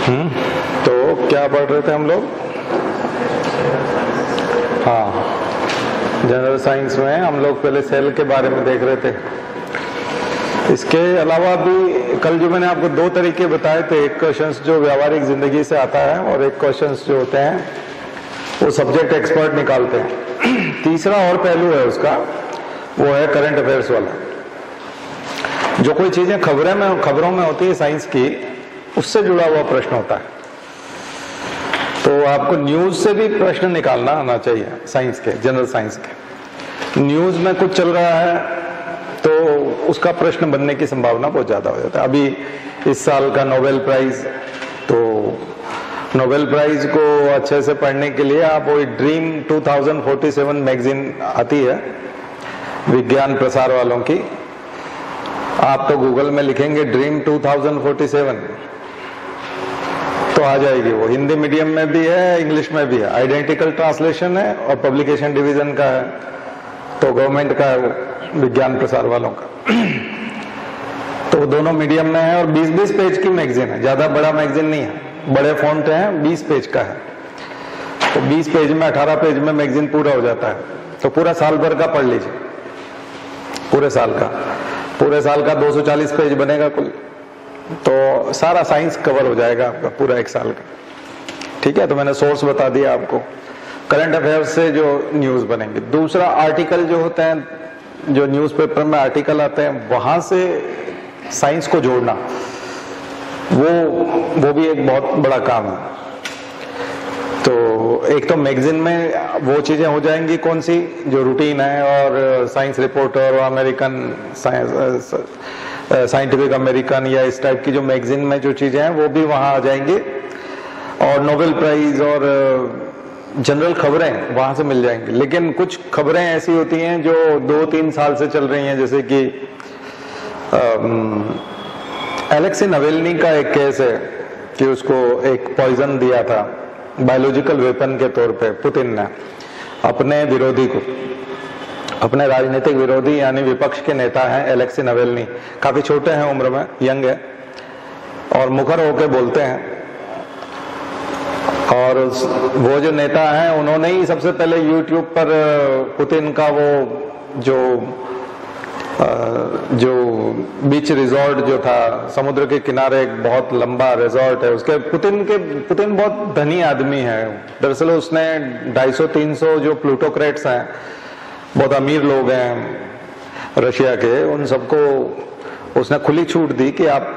तो क्या पढ़ रहे थे हम लोग? हाँ, जनरल साइंस में हम लोग पहले सेल के बारे में देख रहे थे। इसके अलावा भी कल जो मैंने आपको दो तरीके बताए थे, एक क्वेश्चंस जो व्यावहारिक जिंदगी से आता है और एक क्वेश्चंस जो होते हैं वो सब्जेक्ट एक्सपर्ट निकालते हैं। तीसरा और पहलू है उसका, वो है करंट अफेयर्स वाला। जो कोई चीजें खबरों में होती है साइंस की, उससे जुड़ा हुआ प्रश्न होता है। तो आपको न्यूज से भी प्रश्न निकालना आना चाहिए, साइंस के, जनरल साइंस के। न्यूज में कुछ चल रहा है तो उसका प्रश्न बनने की संभावना बहुत ज्यादा हो जाता है। अभी इस साल का नोबेल प्राइज, तो नोबेल प्राइज को अच्छे से पढ़ने के लिए आप वही ड्रीम 2047 मैगजीन आती है विज्ञान प्रसार वालों की, आप तो गूगल में लिखेंगे ड्रीम 2047 तो आ जाएगी। वो हिंदी मीडियम में भी है, इंग्लिश में भी है, आइडेंटिकल ट्रांसलेशन है और पब्लिकेशन डिवीजन का है, तो गवर्नमेंट का है, विज्ञान प्रसार वालों का। तो दोनों मीडियम में है और 20-20 पेज की मैगजीन है, ज्यादा बड़ा मैगजीन नहीं है, बड़े फॉन्ट हैं, 20 पेज का है। तो 20 पेज में 18 पेज में मैगजीन पूरा हो जाता है। तो पूरा साल भर का पढ़ लीजिए, पूरे साल का 240 पेज बनेगा कुल, तो सारा साइंस कवर हो जाएगा आपका पूरा एक साल का। ठीक है, तो मैंने सोर्स बता दिया आपको। करंट अफेयर्स से जो न्यूज बनेंगे। दूसरा, आर्टिकल जो होते हैं, जो न्यूज़पेपर में आर्टिकल आते हैं, वहां से साइंस को जोड़ना, वो भी एक बहुत बड़ा काम है। तो एक तो मैगजीन में वो चीजें हो जाएंगी कौन सी जो रूटीन है, और साइंस रिपोर्टर और अमेरिकन साइंटिफिक अमेरिकन या इस टाइप की जो मैगजीन में जो चीजें हैं वो भी वहां आ जाएंगी, और नोबेल प्राइज और जनरल खबरें वहां से मिल जाएंगी। लेकिन कुछ खबरें ऐसी होती हैं जो 2-3 साल से चल रही हैं, जैसे कि एलेक्सी नवेल्नी का एक केस है कि उसको एक पॉइजन दिया था बायोलॉजिकल वेपन के तौर पे पुतिन ने अपने विरोधी को, अपने राजनीतिक विरोधी यानी विपक्ष के नेता हैं एलेक्सी नवेल्नी, काफी छोटे हैं उम्र में, यंग है, और मुखर होकर बोलते हैं। और वो जो नेता हैं उन्होंने ही सबसे पहले यूट्यूब पर पुतिन का वो जो बीच रिजॉर्ट जो था, समुद्र के किनारे एक बहुत लंबा रिजॉर्ट है उसके, पुतिन बहुत धनी आदमी है। दरअसल उसने 250-300 जो प्लूटोक्रेट्स हैं, बहुत अमीर लोग हैं रशिया के, उन सबको उसने खुली छूट दी कि आप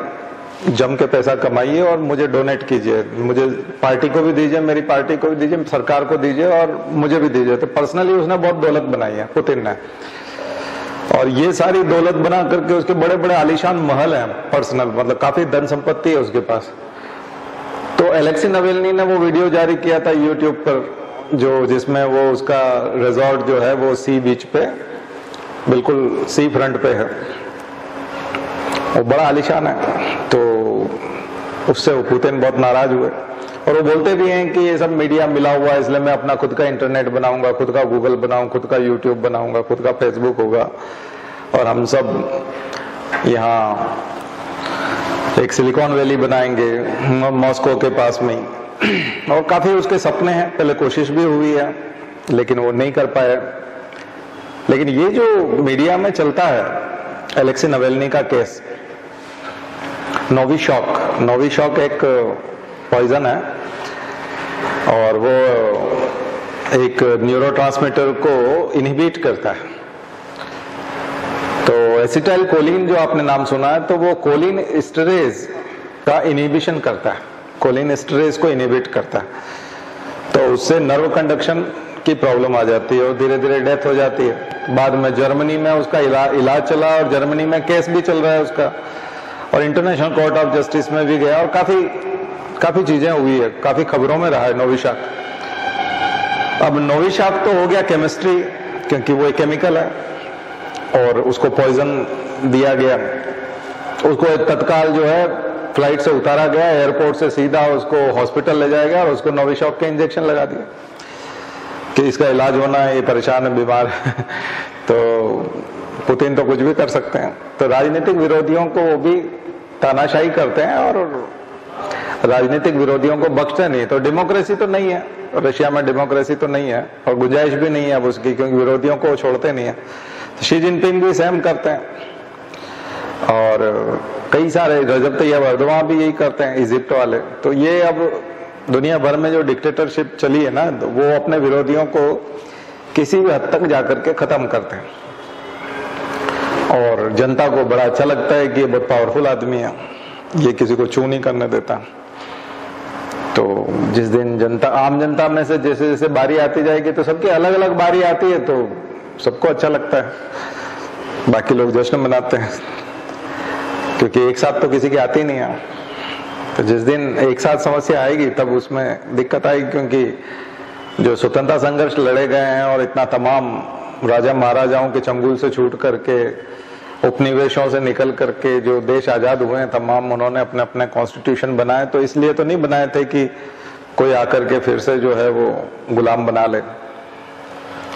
जम के पैसा कमाइए और मुझे डोनेट कीजिए, मुझे पार्टी को भी दीजिए, मेरी पार्टी को भी दीजिए, सरकार को दीजिए और मुझे भी दीजिए। तो पर्सनली उसने बहुत दौलत बनाई है पुतिन ने, और ये सारी दौलत बना करके उसके बड़े बड़े आलीशान महल हैं पर्सनल, मतलब काफी धन संपत्ति है उसके पास। तो एलेक्सी नवेल्नी ने वो वीडियो जारी किया था यूट्यूब पर, जो जिसमें वो उसका रिजॉर्ट जो है वो सी बीच पे, बिल्कुल सी फ्रंट पे है, वो बड़ा आलीशान है। तो उससे वो पुतिन बहुत नाराज हुए, और वो बोलते भी हैं कि ये सब मीडिया मिला हुआ है, इसलिए मैं अपना खुद का इंटरनेट बनाऊंगा, खुद का गूगल बनाऊं, खुद का यूट्यूब बनाऊंगा, खुद का फेसबुक होगा, और हम सब यहाँ एक सिलिकॉन वैली बनाएंगे मॉस्को के पास में ही। और काफी उसके सपने हैं, पहले कोशिश भी हुई है लेकिन वो नहीं कर पाए। लेकिन ये जो मीडिया में चलता है एलेक्सी नवेल्नी का केस, नोविशॉक एक पॉइजन है, और वो एक न्यूरोट्रांसमीटर को इनहिबिट करता है। तो एसिटाइल कोलिन जो आपने नाम सुना है, तो वो कोलिन एस्टरेज का इनहिबिशन करता है, कोलिन एस्टरेज को इनहिबिट करता है। तो उससे नर्व कंडक्शन की प्रॉब्लम आ जाती है और धीरे धीरे डेथ हो जाती है। बाद में जर्मनी में उसका इलाज चला, और जर्मनी में केस भी चल रहा है उसका, और इंटरनेशनल कोर्ट ऑफ जस्टिस में भी गया, और काफी चीजें हुई है, काफी खबरों में रहा है नोविशॉक। अब नोविशॉक तो हो गया केमिस्ट्री, क्योंकि वो एक केमिकल है, और उसको पॉइजन दिया गया, उसको तत्काल जो है फ्लाइट से उतारा गया, एयरपोर्ट से सीधा उसको हॉस्पिटल ले जाया गया और उसको नोविशॉक के इंजेक्शन लगा दिया कि इसका इलाज होना है, ये परेशान है, बीमार है। तो पुतिन तो कुछ भी कर सकते हैं। तो राजनीतिक विरोधियों को वो भी तानाशाही करते हैं और राजनीतिक विरोधियों को बख्शते नहीं। तो डेमोक्रेसी तो नहीं है, रशिया में डेमोक्रेसी तो नहीं है और गुंजाइश भी नहीं है अब उसकी, क्योंकि विरोधियों को छोड़ते नहीं है। तो शी जिनपिंग भी सेम करते हैं और कई सारे, रजब तैयब एर्दोगान भी यही करते हैं, इजिप्ट वाले। तो ये अब दुनिया भर में जो डिक्टेटरशिप चली है ना, वो अपने विरोधियों को किसी भी हद तक जाकर के खत्म करते हैं और जनता को बड़ा अच्छा लगता है कि ये बहुत पावरफुल आदमी है, ये किसी को छू नहीं करने देता। तो जिस दिन जनता, आम जनता में से जैसे जैसे बारी आती जाएगी तो सबकी अलग अलग बारी आती है, तो सबको अच्छा लगता है, बाकी लोग जश्न मनाते हैं, क्योंकि एक साथ तो किसी की आती नहीं है। तो जिस दिन एक साथ समस्या आएगी तब उसमें दिक्कत आएगी, क्योंकि जो स्वतंत्रता संघर्ष लड़े गए हैं और इतना तमाम राजा महाराजाओं के चंगुल से छूट करके, उपनिवेशों से निकल करके जो देश आजाद हुए हैं तमाम, उन्होंने अपने अपने कॉन्स्टिट्यूशन बनाए। तो इसलिए तो नहीं बनाए थे कि कोई आकर के फिर से जो है वो गुलाम बना ले,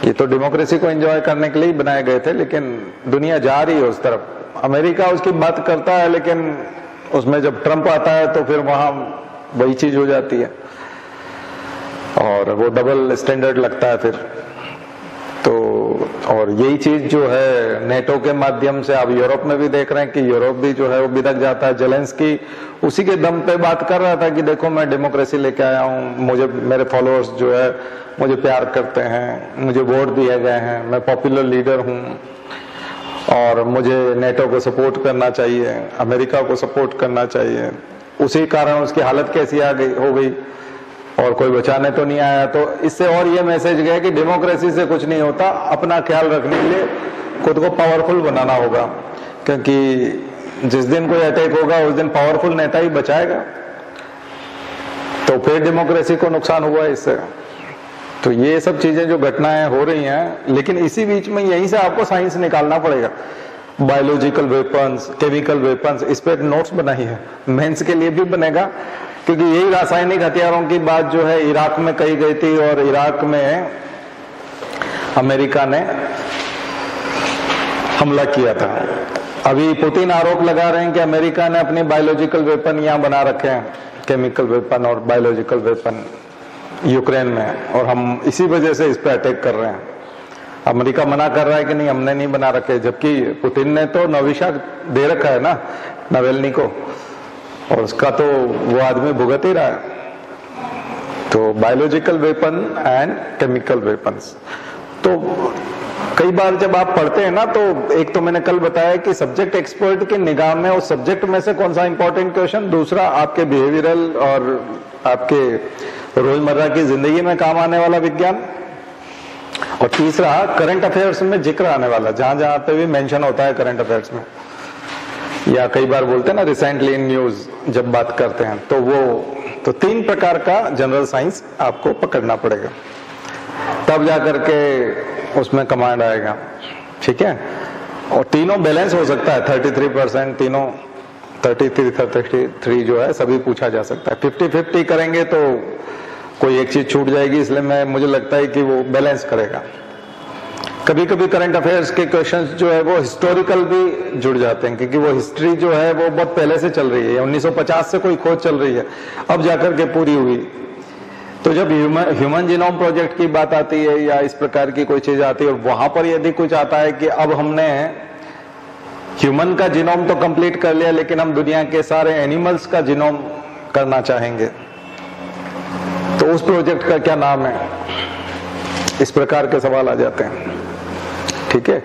ये तो डेमोक्रेसी को एंजॉय करने के लिए ही बनाए गए थे। लेकिन दुनिया जा रही है उस तरफ। अमेरिका उसकी बात करता है, लेकिन उसमें जब ट्रंप आता है तो फिर वहां वही चीज हो जाती है और वो डबल स्टैंडर्ड लगता है फिर। तो और यही चीज जो है नेटो के माध्यम से आप यूरोप में भी देख रहे हैं कि यूरोप भी जो है वो बिदक जाता है। जेलेंस्की उसी के दम पे बात कर रहा था कि देखो मैं डेमोक्रेसी लेके आया हूँ, मुझे मेरे फॉलोअर्स जो है मुझे प्यार करते हैं, मुझे वोट दिए गए हैं, मैं पॉपुलर लीडर हूँ और मुझे नेटो को सपोर्ट करना चाहिए, अमेरिका को सपोर्ट करना चाहिए। उसी कारण उसकी हालत कैसी हो गई और कोई बचाने तो नहीं आया। तो इससे और ये मैसेज गया कि डेमोक्रेसी से कुछ नहीं होता, अपना ख्याल रखने के लिए खुद को पावरफुल बनाना होगा, क्योंकि जिस दिन कोई अटैक होगा उस दिन पावरफुल नेता ही बचाएगा। तो फिर डेमोक्रेसी को नुकसान हुआ इससे। तो ये सब चीजें जो घटनाएं हो रही हैं, लेकिन इसी बीच में यहीं से आपको साइंस निकालना पड़ेगा। बायोलॉजिकल वेपन्स, केमिकल वेपन्स, इस पे एक नोट्स बनाई है, मेंस के लिए भी बनेगा, क्योंकि यही रासायनिक हथियारों की बात जो है इराक में कही गई थी और इराक में अमेरिका ने हमला किया था। अभी पुतिन आरोप लगा रहे हैं कि अमेरिका ने अपने बायोलॉजिकल वेपन यहाँ बना रखे हैं, केमिकल वेपन और बायोलॉजिकल वेपन यूक्रेन में, और हम इसी वजह से इस पर अटैक कर रहे हैं। अमेरिका मना कर रहा है कि नहीं हमने नहीं बना रखे, जबकि पुतिन ने तो नविशा दे रखा है ना नवेल्नी को, और उसका तो वो आदमी भुगत ही रहा है। तो biological weapon and chemical weapons, तो कई बार जब आप पढ़ते हैं ना, तो एक तो मैंने कल बताया कि सब्जेक्ट एक्सपर्ट की निगाह में उस सब्जेक्ट में से कौन सा इंपॉर्टेंट क्वेश्चन, दूसरा आपके बिहेवियरल और आपके रोजमर्रा की जिंदगी में काम आने वाला विज्ञान, और तीसरा करंट अफेयर्स में जिक्र आने वाला, जहां जहां पे भी मेंशन होता है करंट अफेयर्स में, या कई बार बोलते हैं ना रिसेंटली इन न्यूज जब बात करते हैं, तो वो तो 3 प्रकार का जनरल साइंस आपको पकड़ना पड़ेगा, तब जाकर के उसमें कमांड आएगा। ठीक है, और तीनों बैलेंस हो सकता है, 33% तीनों 33 जो है सभी पूछा जा सकता है। 50-50 करेंगे तो कोई एक चीज छूट जाएगी, इसलिए मुझे लगता है कि वो बैलेंस करेगा। कभी कभी करंट अफेयर्स के क्वेश्चंस जो है वो हिस्टोरिकल भी जुड़ जाते हैं, क्योंकि वो हिस्ट्री जो है वो बहुत पहले से चल रही है, 1950 से कोई खोज चल रही है, अब जाकर के पूरी हुई। तो जब ह्यूमन जीनोम प्रोजेक्ट की बात आती है या इस प्रकार की कोई चीज आती है, और वहां पर यदि कुछ आता है कि अब हमने ह्यूमन का जीनोम तो कंप्लीट कर लिया, लेकिन हम दुनिया के सारे एनिमल्स का जीनोम करना चाहेंगे, तो उस प्रोजेक्ट का क्या नाम है, इस प्रकार के सवाल आ जाते हैं। ठीक है,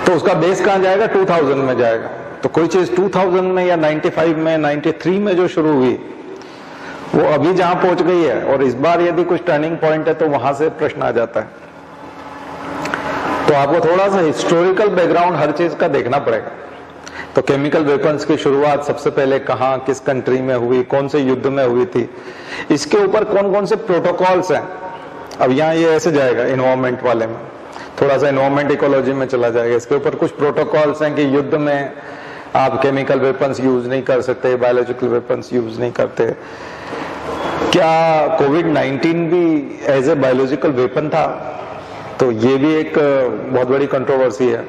तो उसका बेस कहां जाएगा, 2000 में जाएगा। तो कोई चीज 2000 में या 95 में 93 में जो शुरू हुई वो अभी जहां पहुंच गई है, और इस बार यदि कुछ टर्निंग पॉइंट है तो वहां से प्रश्न आ जाता है। तो आपको थोड़ा सा हिस्टोरिकल बैकग्राउंड हर चीज का देखना पड़ेगा। तो केमिकल वेपन्स की शुरुआत सबसे पहले कहां, किस कंट्री में हुई, कौन से युद्ध में हुई थी, इसके ऊपर कौन कौन से प्रोटोकॉल्स हैं। अब यहाँ ये ऐसे जाएगा एनवायरमेंट वाले में, थोड़ा सा एनवायरमेंट इकोलॉजी में चला जाएगा। इसके ऊपर कुछ प्रोटोकॉल्स हैं कि युद्ध में आप केमिकल वेपन्स यूज नहीं कर सकते, बायोलॉजिकल वेपन्स यूज नहीं करते। क्या कोविड-19 भी एज ए बायोलॉजिकल वेपन था? तो ये भी एक बहुत बड़ी कंट्रोवर्सी है,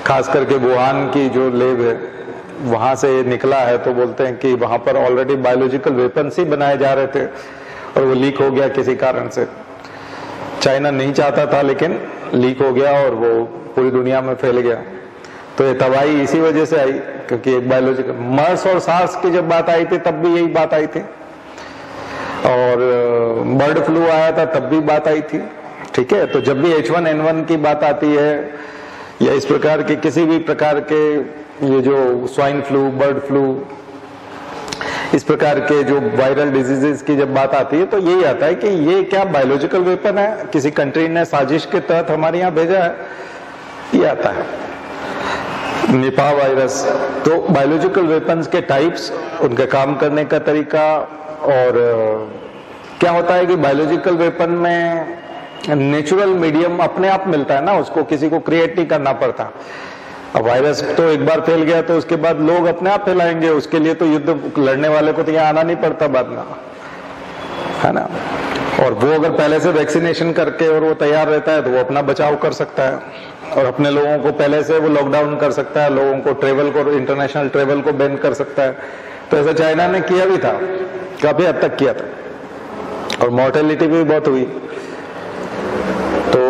खास करके वुहान की जो लैब है वहां से निकला है, तो बोलते हैं कि वहां पर ऑलरेडी बायोलॉजिकल वेपन्स ही बनाए जा रहे थे और वो लीक हो गया किसी कारण से। चाइना नहीं चाहता था लेकिन लीक हो गया और वो पूरी दुनिया में फैल गया। तो ये तबाही इसी वजह से आई, क्योंकि एक बायोलॉजिकल मर्स और सार्स की जब बात आई थी तब भी यही बात आई थी, और बर्ड फ्लू आया था तब भी बात आई थी। ठीक है, तो जब भी H1N1 की बात आती है या इस प्रकार के किसी भी प्रकार के ये जो स्वाइन फ्लू, बर्ड फ्लू, इस प्रकार के जो वायरल डिजीजेस की जब बात आती है तो यही आता है कि ये क्या बायोलॉजिकल वेपन है, किसी कंट्री ने साजिश के तहत हमारे यहाँ भेजा है, ये आता है। निपाह वायरस, तो बायोलॉजिकल वेपन्स के टाइप्स, उनके काम करने का तरीका, और क्या होता है कि बायोलॉजिकल वेपन में नेचुरल मीडियम अपने आप मिलता है ना, उसको किसी को क्रिएट नहीं करना पड़ता। अब वायरस तो एक बार फैल गया तो उसके बाद लोग अपने आप फैलाएंगे, उसके लिए तो युद्ध लड़ने वाले को तो यहाँ आना नहीं पड़ता बाद में, है ना। और वो अगर पहले से वैक्सीनेशन करके और वो तैयार रहता है तो वो अपना बचाव कर सकता है, और अपने लोगों को पहले से वो लॉकडाउन कर सकता है, लोगों को ट्रेवल को, इंटरनेशनल ट्रेवल को बैन कर सकता है। तो ऐसा चाइना ने किया भी था, काफी हद तक किया था, और मॉर्टेलिटी भी बहुत हुई। तो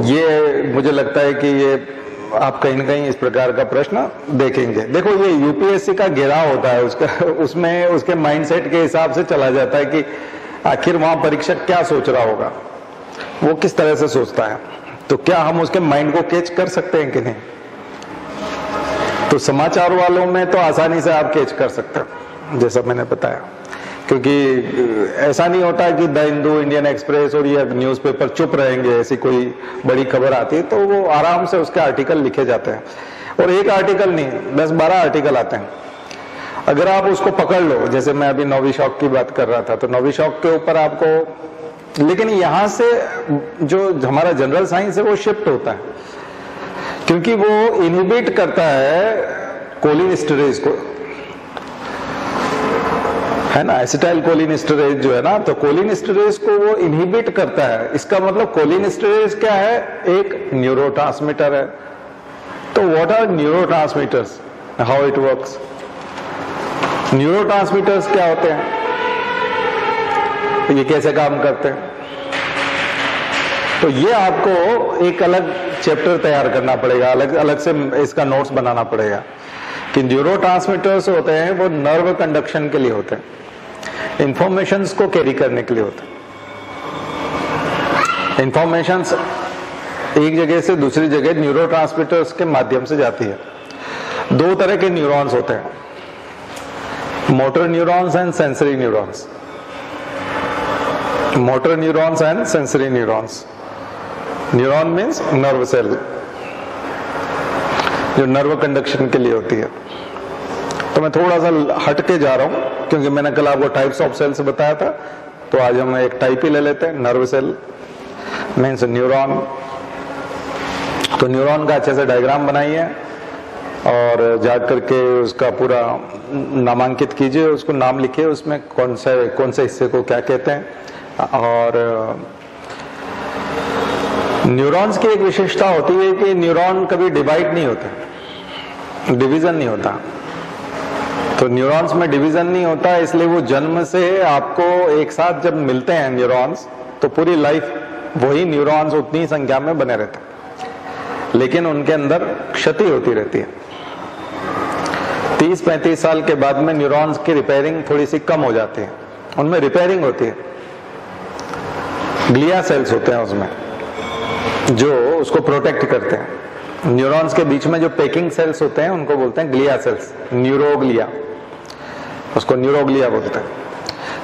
ये मुझे लगता है कि ये आप कहीं न कहीं इस प्रकार का प्रश्न देखेंगे। देखो, ये यूपीएससी का घेराव होता है उसका, उसमें उसके माइंडसेट के हिसाब से चला जाता है कि आखिर वहां परीक्षक क्या सोच रहा होगा, वो किस तरह से सोचता है, तो क्या हम उसके माइंड को कैच कर सकते हैं कि नहीं। तो समाचार वालों में तो आसानी से आप कैच कर सकते हैं, जैसा मैंने बताया, क्योंकि ऐसा नहीं होता कि द हिंदू, इंडियन एक्सप्रेस और ये न्यूज़पेपर चुप रहेंगे। ऐसी कोई बड़ी खबर आती है तो वो आराम से उसके आर्टिकल लिखे जाते हैं, और एक आर्टिकल नहीं, 10-12 आर्टिकल आते हैं। अगर आप उसको पकड़ लो, जैसे मैं अभी नोविशॉक की बात कर रहा था, तो नोविशॉक के ऊपर आपको, लेकिन यहां से जो हमारा जनरल साइंस है वो शिफ्ट होता है, क्योंकि वो इनहिबिट करता है कोलिनेस्टरेज को, है ना, एसिटाइल कोलिनेस्टरेज जो है ना, तो कोलिनेस्टरेज को वो इनहिबिट करता है। इसका मतलब कोलिनेस्टरेज क्या है, एक न्यूरोट्रांसमीटर है। तो what are neurotransmitters, how it works. Neurotransmitters क्या होते हैं, तो ये कैसे काम करते हैं, तो ये आपको एक अलग चैप्टर तैयार करना पड़ेगा, अलग अलग से इसका नोट्स बनाना पड़ेगा कि न्यूरोट्रांसमीटर्स होते हैं वो नर्व कंडक्शन के लिए होते हैं, इंफॉर्मेशंस को कैरी करने के लिए होते हैं। इंफॉर्मेशंस एक जगह से दूसरी जगह न्यूरोट्रांसमीटर्स के माध्यम से जाती है। दो तरह के न्यूरॉन्स होते हैं, motor neurons and sensory neurons. Motor neurons and sensory neurons. Neuron means nerve cell, जो नर्व कंडक्शन के लिए होती है। तो मैं थोड़ा सा हट के जा रहा हूं, क्योंकि मैंने कल आपको टाइप्स ऑफ सेल्स बताया था, तो आज हम एक टाइप ही ले लेते हैं, नर्व सेल मीन्स न्यूरॉन। तो न्यूरॉन का अच्छे से डायग्राम बनाइए और जा करके उसका पूरा नामांकित कीजिए, उसको नाम लिखिए, उसमें कौन से हिस्से को क्या कहते हैं। और न्यूरॉन्स की एक विशेषता होती है कि न्यूरॉन कभी डिवाइड नहीं होते, डिवीजन नहीं होता। तो न्यूरॉन्स में डिवीजन नहीं होता, इसलिए वो जन्म से आपको एक साथ जब मिलते हैं न्यूरॉन्स, तो पूरी लाइफ वही न्यूरॉन्स उतनी संख्या में बने रहते हैं, लेकिन उनके अंदर क्षति होती रहती है। 30-35 साल के बाद में न्यूरॉन्स की रिपेयरिंग थोड़ी सी कम हो जाती है, उनमें रिपेयरिंग होती है। ग्लिया सेल्स होते हैं उसमें जो उसको प्रोटेक्ट करते हैं। न्यूरॉन्स के बीच में जो पैकिंग सेल्स होते हैं उनको बोलते हैं ग्लिया सेल्स, न्यूरोग्लिया, उसको न्यूरोग्लिया बोलते हैं।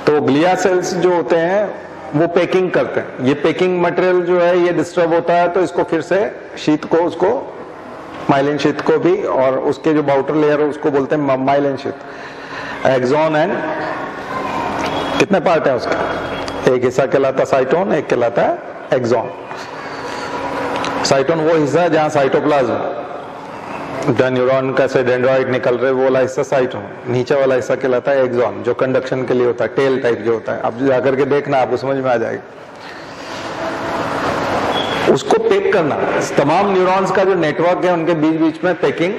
तो ग्लिया सेल्स जो होते हैं वो पैकिंग करते हैं। ये पैकिंग मटेरियल जो है ये डिस्टर्ब होता है तो इसको फिर से शीट को, उसको माइलिन शीट को भी, और उसके जो आउटर लेयर है उसको बोलते हैं माइलिन शीट। एक्सॉन एंड कितने पार्ट है उसका, एक हिस्सा कहलाता है साइटोन, एक कहलाता है एक्सॉन। साइटोन वो हिस्सा जहां साइटोप्लाज्म, जहां न्यूरॉन का से डेंड्राइट निकल रहे, वो वाला हिस्सा साइटोन। नीचे वाला हिस्सा कहलाता है एक्सॉन, जो कंडक्शन के लिए होता है, टेल टाइप जो होता है। अब जाकर के देखना, आपको समझ में आ जाएगा। उसको पैक करना, तमाम न्यूरॉन्स का जो नेटवर्क है उनके बीच बीच में पैकिंग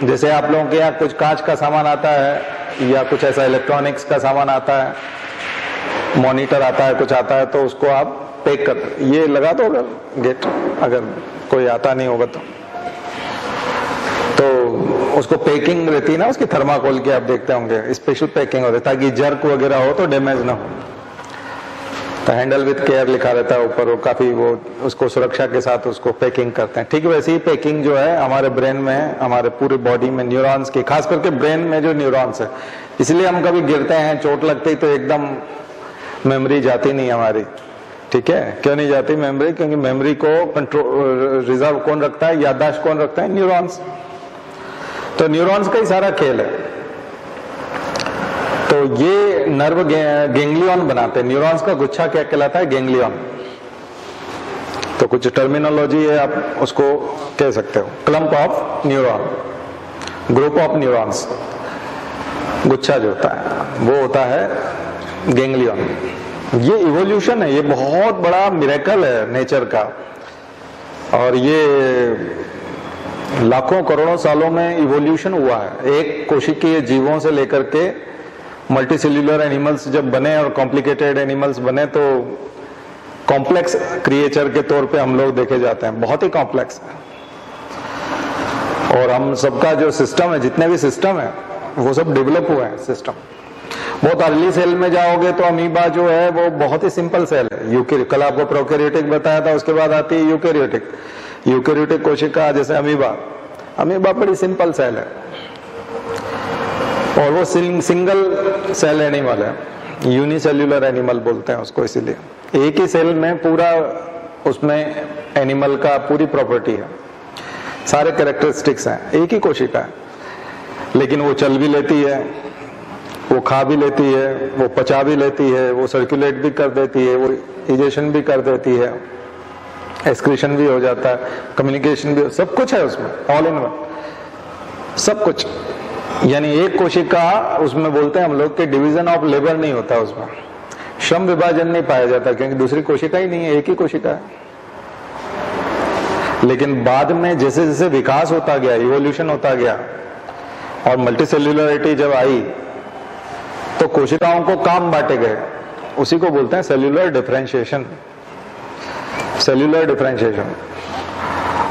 जैसे आप लोगों के यहाँ कुछ कांच का सामान आता है या कुछ ऐसा इलेक्ट्रॉनिक्स का सामान आता है, मॉनिटर आता है, कुछ आता है, तो उसको आप पैक कर, ये लगा दो अगर गेट, अगर कोई आता नहीं होगा तो उसको पैकिंग रहती है ना उसकी, थर्माकोल की, आप देखते होंगे स्पेशल पैकिंग होती है ताकि जर्क वगैरह हो तो डैमेज ना हो। तो हैंडल विद केयर लिखा रहता है ऊपर, वो काफी वो उसको सुरक्षा के साथ उसको पैकिंग करते हैं। ठीक वैसे ही पैकिंग जो है हमारे ब्रेन में, हमारे पूरे बॉडी में न्यूरॉन्स की, खास करके ब्रेन में जो न्यूरॉन्स है, इसलिए हम कभी गिरते हैं, चोट लगती है तो एकदम मेमोरी जाती नहीं हमारी। ठीक है, क्यों नहीं जाती मेमोरी? क्योंकि मेमोरी को कंट्रोल, रिजर्व कौन रखता है, याददाश्त कौन रखता है? न्यूरॉन्स। तो न्यूरॉन्स का ही सारा खेल है। तो ये नर्व गैंग्लियन बनाते हैं। न्यूरॉन्स का गुच्छा क्या कहलाता है? गैंग्लियन। तो कुछ टर्मिनोलॉजी है, आप उसको कह सकते हो clump of neuron, group of neurons. गुच्छा जो होता है वो होता है गैंग्लियन। ये इवोल्यूशन है, ये बहुत बड़ा मिरेकल है नेचर का, और ये लाखों करोड़ों सालों में इवोल्यूशन हुआ है। एक कोशिकीय जीवों से लेकर के मल्टीसेल्यूलर एनिमल्स जब बने और कॉम्प्लिकेटेड एनिमल्स बने, तो कॉम्प्लेक्स क्रिएचर के तौर पे हम लोग देखे जाते हैं, बहुत ही कॉम्प्लेक्स है। और हम सबका जो सिस्टम है, जितने भी सिस्टम है, वो सब डेवलप हुए हैं सिस्टम। बहुत अर्ली सेल में जाओगे तो अमीबा जो है वो बहुत ही सिंपल सेल है। यूकेरियोटिक, कल आपको प्रोकैरियोटिक बताया था, उसके बाद आती है यूकेरियोटिक। यूकेरियोटिक कोशिका जैसे अमीबा, अमीबा बड़ी सिंपल सेल है, और वो सिंगल सेल एनिमल है, यूनिसेल्यूलर एनिमल बोलते हैं उसको। इसीलिए एक ही सेल में पूरा उसमें एनिमल का पूरी प्रॉपर्टी है, सारे कैरेक्टरिस्टिक्स हैं, एक ही कोशिका है। लेकिन वो चल भी लेती है, वो खा भी लेती है, वो पचा भी लेती है, वो सर्कुलेट भी कर देती है, वो इजेशन भी कर देती है, एक्सक्रीशन भी हो जाता है, कम्युनिकेशन भी, सब कुछ है उसमें, ऑल इन वन, सब कुछ। यानी एक कोशिका, उसमें बोलते हैं हम लोग कि डिवीजन ऑफ लेबर नहीं होता, उसमें श्रम विभाजन नहीं पाया जाता, क्योंकि दूसरी कोशिका ही नहीं है, एक ही कोशिका है। लेकिन बाद में जैसे जैसे विकास होता गया, इवोल्यूशन होता गया, और मल्टीसेल्युलरिटी जब आई, तो कोशिकाओं को काम बांटे गए, उसी को बोलते हैं सेल्यूलर डिफरेंशिएशन। Cellular differentiation.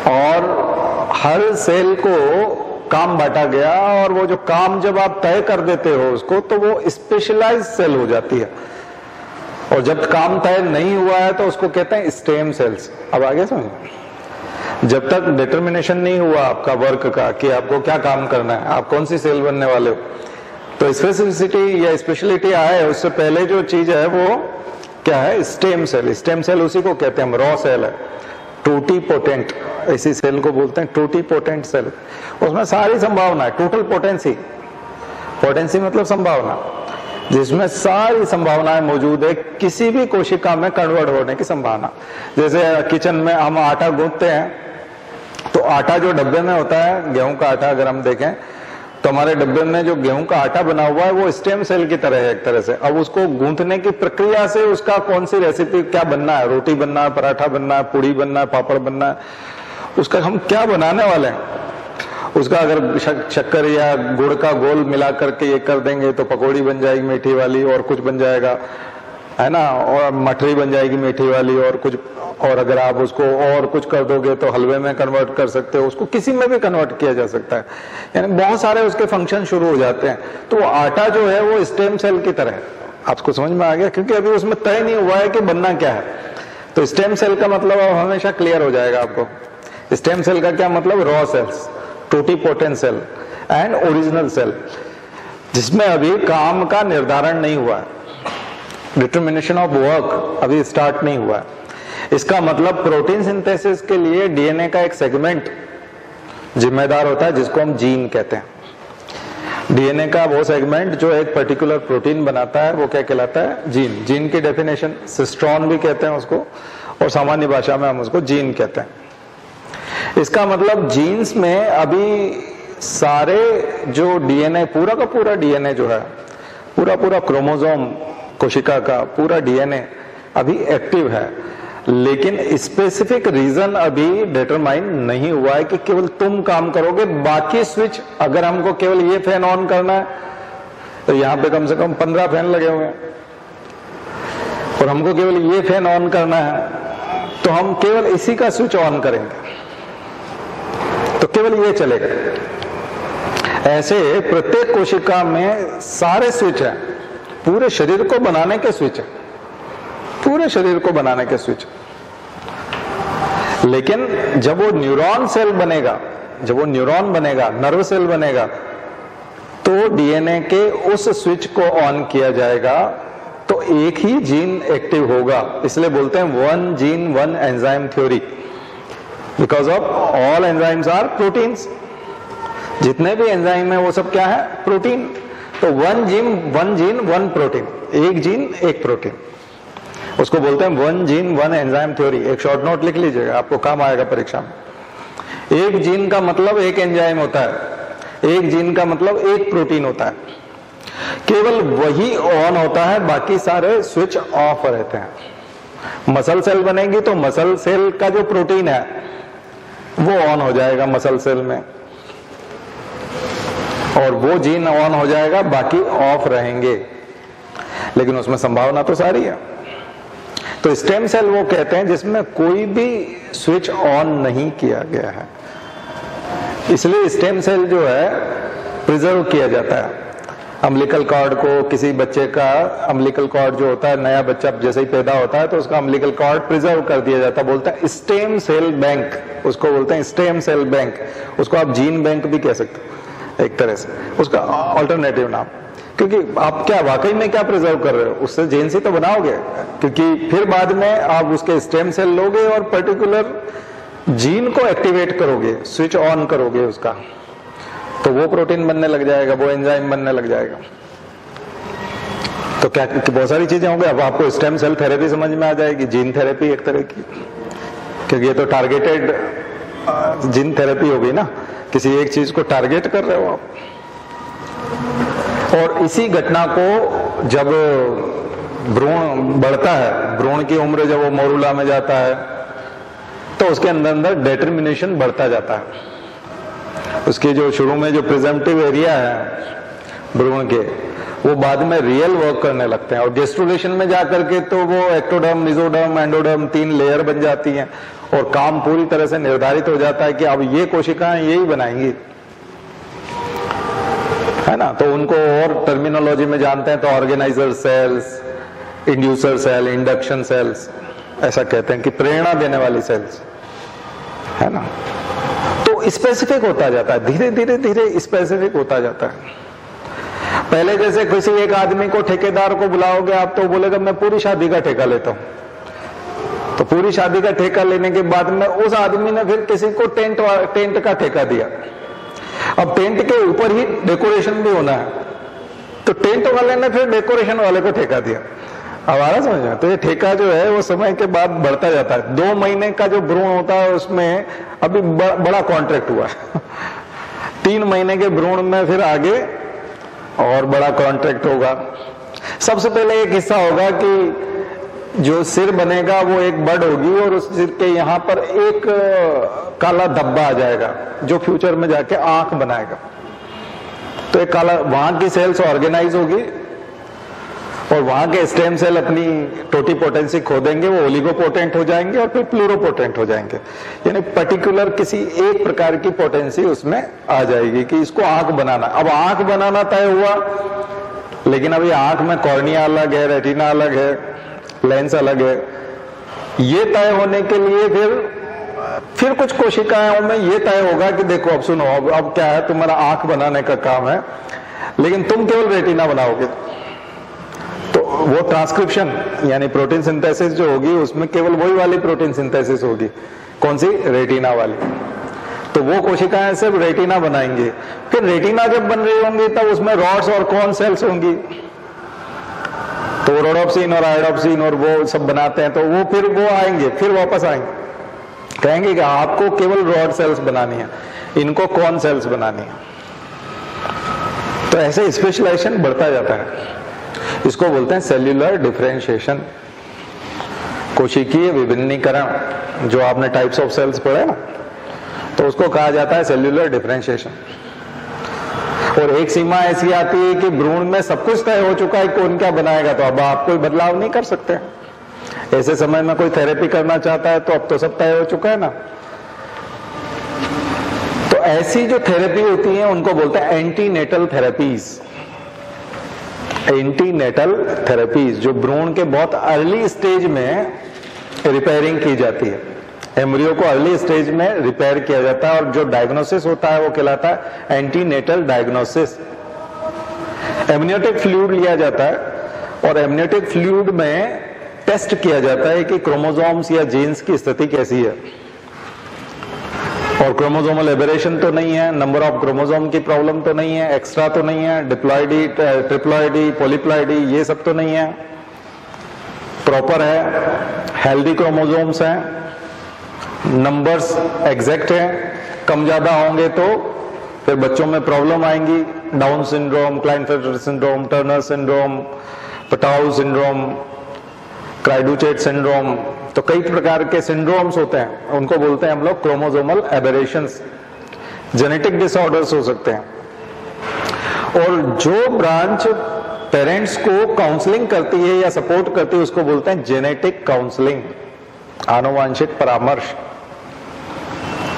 और हर सेल को काम बांटा गया, और वो जो काम जब आप तय कर देते हो उसको, तो वो स्पेशलाइज्ड सेल हो जाती है। और जब काम तय नहीं हुआ है तो उसको कहते हैं स्टेम सेल्स। अब आगे समझ, जब तक डिटर्मिनेशन नहीं हुआ आपका वर्क का कि आपको क्या काम करना है, आप कौन सी सेल बनने वाले हो, तो स्पेसिफिसिटी या स्पेशलिटी आए, उससे पहले जो चीज है वो क्या है? Stem cell. स्टेम सेल उसी को कहते हैं हम, रॉ सेल है, टोटीपोटेंट, इसी सेल को बोलते हैं टोटीपोटेंट सेल। उसमें सारी संभावना है, टोटल पोटेंसी, पोटेंसी मतलब संभावना, जिसमें सारी संभावनाएं मौजूद है, किसी भी कोशिका में कन्वर्ट होने की संभावना। जैसे किचन में हम आटा गूंथते हैं, तो आटा जो डब्बे में होता है, गेहूं का आटा अगर हम देखें, तो हमारे डब्बे में जो गेहूं का आटा बना हुआ है वो स्टेम सेल की तरह है एक तरह से। अब उसको गूंथने की प्रक्रिया से उसका कौन सी रेसिपी, क्या बनना है, रोटी बनना है, पराठा बनना है, पूड़ी बनना है, पापड़ बनना है, उसका हम क्या बनाने वाले हैं, उसका अगर शक्कर या गुड़ का घोल मिला करके ये कर देंगे तो पकौड़ी बन जाएगी मीठी वाली, और कुछ बन जाएगा, है ना, और मठरी बन जाएगी मीठी वाली, और कुछ, और अगर आप उसको और कुछ कर दोगे तो हलवे में कन्वर्ट कर सकते हो, उसको किसी में भी कन्वर्ट किया जा सकता है। यानी बहुत सारे उसके फंक्शन शुरू हो जाते हैं। तो वो आटा जो है वो स्टेम सेल की तरह है। आपको समझ में आ गया? क्योंकि अभी उसमें तय नहीं हुआ है कि बनना क्या है। तो स्टेम सेल का मतलब अब हमेशा क्लियर हो जाएगा आपको। स्टेम सेल का क्या मतलब? Raw cells, totipotent cell and original cell, जिसमें अभी काम का निर्धारण नहीं हुआ है, डिटर्मिनेशन ऑफ वर्क अभी स्टार्ट नहीं हुआ है। इसका मतलब प्रोटीन सिंथेसिस के लिए डीएनए का एक सेगमेंट जिम्मेदार होता है, जिसको हम जीन कहते हैं। डीएनए का वो सेगमेंट जो एक पर्टिकुलर प्रोटीन बनाता है, वो क्या कहलाता है? जीन। जीन की डेफिनेशन सिस्ट्रॉन भी कहते हैं उसको, और सामान्य भाषा में हम उसको जीन कहते हैं। इसका मतलब जीन्स में अभी सारे जो डीएनए, पूरा का पूरा डीएनए जो है, पूरा क्रोमोसोम कोशिका का पूरा डीएनए अभी एक्टिव है। लेकिन स्पेसिफिक रीजन अभी डिटरमाइन नहीं हुआ है कि केवल तुम काम करोगे। बाकी स्विच, अगर हमको केवल ये फैन ऑन करना है तो यहां पे कम से कम 15 फैन लगे हुए हैं, और हमको केवल ये फैन ऑन करना है तो हम केवल इसी का स्विच ऑन करेंगे, तो केवल ये चलेगा। ऐसे प्रत्येक कोशिका में सारे स्विच हैं, पूरे शरीर को बनाने के स्विच है, पूरे शरीर को बनाने के स्विच। लेकिन जब वो न्यूरॉन सेल बनेगा, जब वो न्यूरॉन बनेगा, नर्व सेल बनेगा, तो डीएनए के उस स्विच को ऑन किया जाएगा, तो एक ही जीन एक्टिव होगा। इसलिए बोलते हैं one gene one enzyme theory, because of all enzymes are proteins. जितने भी एंजाइम है वो सब क्या है? प्रोटीन। तो वन जीन वन प्रोटीन, एक जीन एक प्रोटीन, उसको बोलते हैं one gene one enzyme theory. एक शॉर्ट नोट लिख लीजिएगा, आपको काम आएगा परीक्षा में। एक जीन का मतलब एक एंजाइम होता है, एक जीन का मतलब एक प्रोटीन होता है, केवल वही ऑन होता है, बाकी सारे स्विच ऑफ रहते हैं। मसल सेल बनेगी तो मसल सेल का जो प्रोटीन है वो ऑन हो जाएगा मसल सेल में, और वो जीन ऑन हो जाएगा, बाकी ऑफ रहेंगे, लेकिन उसमें संभावना तो सारी है। तो स्टेम सेल वो कहते हैं जिसमें कोई भी स्विच ऑन नहीं किया गया है, इसलिए स्टेम सेल जो है प्रिजर्व किया जाता है। अम्बिलिकल कॉर्ड को, किसी बच्चे का अम्बिलिकल कॉर्ड जो होता है, नया बच्चा जैसे ही पैदा होता है तो उसका अम्बिलिकल कॉर्ड प्रिजर्व कर दिया जाता है, बोलते हैं स्टेम सेल बैंक, उसको बोलते हैं स्टेम सेल बैंक। उसको आप जीन बैंक भी कह सकते हो एक तरह से, उसका ऑल्टरनेटिव नाम। क्योंकि आप क्या वाकई में क्या प्रिजर्व कर रहे हो, उससे जीन से तो बनाओगे, क्योंकि फिर बाद में आप उसके स्टेम सेल लोगे और पर्टिकुलर जीन को एक्टिवेट करोगे, स्विच ऑन करोगे उसका, तो वो प्रोटीन बनने लग जाएगा, वो एंजाइम बनने लग जाएगा। तो क्या बहुत सारी चीजें होंगी। अब आपको स्टेम सेल थेरेपी समझ में आ जाएगी, जीन थेरेपी एक तरह की, क्योंकि ये तो टारगेटेड जीन थेरेपी होगी ना, किसी एक चीज को टारगेट कर रहे हो आप। और इसी घटना को जब भ्रूण बढ़ता है, भ्रूण की उम्र जब वो मोरुला में जाता है, तो उसके अंदर अंदर डिटरमिनेशन बढ़ता जाता है। उसके जो शुरू में जो प्रिजम्पटिव एरिया है भ्रूण के, वो बाद में रियल वर्क करने लगते हैं, और गेस्ट्रुलेशन में जाकर के तो वो एक्टोडर्म, मेसोडर्म, एंडोडर्म 3 लेयर बन जाती हैं, और काम पूरी तरह से निर्धारित हो जाता है कि अब ये कोशिकाएं यही बनाएंगी, है ना। तो उनको और टर्मिनोलॉजी में जानते हैं तो organiser cells, inducer cell, induction cells, ऐसा कहते हैं कि प्रेरणा देने वाली सेल्स, है ना। तो स्पेसिफिक होता जाता है, धीरे धीरे धीरे स्पेसिफिक होता जाता है। पहले जैसे किसी एक आदमी को, ठेकेदार को बुलाओगे आप, तो बोलेगा मैं पूरी शादी का ठेका लेता हूं। तो पूरी शादी का ठेका लेने के बाद में उस आदमी ने फिर किसी को टेंट का ठेका दिया। अब टेंट के ऊपर ही डेकोरेशन भी होना है, तो टेंट वाले ने फिर डेकोरेशन वाले को ठेका दिया। अब आ रहा समझ में? तो ये ठेका जो है वो समय के बाद बढ़ता जाता है। 2 महीने का जो भ्रूण होता है उसमें अभी बड़ा कॉन्ट्रैक्ट हुआ है 3 महीने के भ्रूण में फिर आगे और बड़ा कॉन्ट्रैक्ट होगा। सबसे पहले एक हिस्सा होगा कि जो सिर बनेगा वो एक बड होगी, और उस सिर के यहाँ पर एक काला धब्बा आ जाएगा जो फ्यूचर में जाके आंख बनाएगा। तो एक काला, वहां की सेल्स ऑर्गेनाइज होगी, और वहां के स्टेम सेल अपनी टोटीपोटेंसी खो देंगे, वो ओलिगोपोटेंट हो जाएंगे और फिर प्लूरोपोटेंट हो जाएंगे। यानी पर्टिकुलर किसी एक प्रकार की पोटेंसी उसमें आ जाएगी कि इसको आंख बनाना। अब आंख बनाना तय हुआ, लेकिन अभी आंख में कॉर्निया अलग है, रेटिना अलग है, लेंस अलग है। ये तय होने के लिए फिर कुछ कोशिकाओं में ये तय होगा कि देखो अब सुनो, अब क्या है, तुम्हारा आंख बनाने का काम है, लेकिन तुम केवल रेटिना बनाओगे। तो वो ट्रांसक्रिप्शन यानी प्रोटीन सिंथेसिस जो होगी, उसमें केवल वही वाली प्रोटीन सिंथेसिस होगी। कौन सी? रेटिना वाली। तो वो कोशिकाएं सिर्फ रेटिना बनाएंगी। फिर रेटिना जब बन रही होंगी तब उसमें रॉड्स और कॉन सेल्स होंगी, तो रोडोप्सिन और आयोडोप्सिन और वो सब बनाते हैं। तो वो फिर वो आएंगे, फिर वापस आएंगे, कहेंगे कि आपको केवल रॉड सेल्स बनानी है, इनको कॉन सेल्स बनानी है। तो ऐसे स्पेशलाइजेशन बढ़ता जाता है। इसको बोलते हैं सेल्यूलर डिफरेंशिएशन। कोशिकीय विभिन्नीकरण, जो आपने टाइप्स ऑफ सेल्स पढ़ा ना, तो उसको कहा जाता है सेल्यूलर डिफरेंशिएशन। और एक सीमा ऐसी आती है कि भ्रूण में सब कुछ तय हो चुका है कौन क्या बनाएगा, तो अब आप कोई बदलाव नहीं कर सकते। ऐसे समय में कोई थेरेपी करना चाहता है तो अब तो सब तय हो चुका है ना। तो ऐसी जो थेरेपी होती है उनको बोलते हैं एंटीनेटल थेरेपीज। एंटीनेटल थेरेपीज जो भ्रूण के बहुत अर्ली स्टेज में रिपेयरिंग की जाती है, एम्ब्रियो को अर्ली स्टेज में रिपेयर किया जाता है, और जो डायग्नोसिस होता है वो कहलाता है एंटीनेटल डायग्नोसिस। एमनियोटिक फ्लूइड लिया जाता है और एमनियोटिक फ्लूइड में टेस्ट किया जाता है कि क्रोमोसोम्स या जीन्स की स्थिति कैसी है, और क्रोमोसोमल एबेरेशन तो नहीं है, नंबर ऑफ क्रोमोसोम की प्रॉब्लम तो नहीं है, एक्स्ट्रा तो नहीं है, डिप्लॉइडी, ट्रिप्लॉइडी, पॉलीप्लॉइडी ये सब तो नहीं है, प्रॉपर है, हेल्दी क्रोमोसोम्स हैं, नंबर्स एग्जैक्ट हैं। कम ज्यादा होंगे तो फिर बच्चों में प्रॉब्लम आएंगी, down syndrome, Klinefelter syndrome, Turner syndrome, Patau syndrome, cri du chat syndrome, तो कई प्रकार के सिंड्रोम्स होते हैं, उनको बोलते हैं हम लोग क्रोमोसोमल एबेरेशंस, जेनेटिक डिसऑर्डर्स हो सकते हैं। और जो ब्रांच पेरेंट्स को काउंसलिंग करती है या सपोर्ट करती है उसको बोलते हैं जेनेटिक काउंसलिंग, आनुवांशिक परामर्श।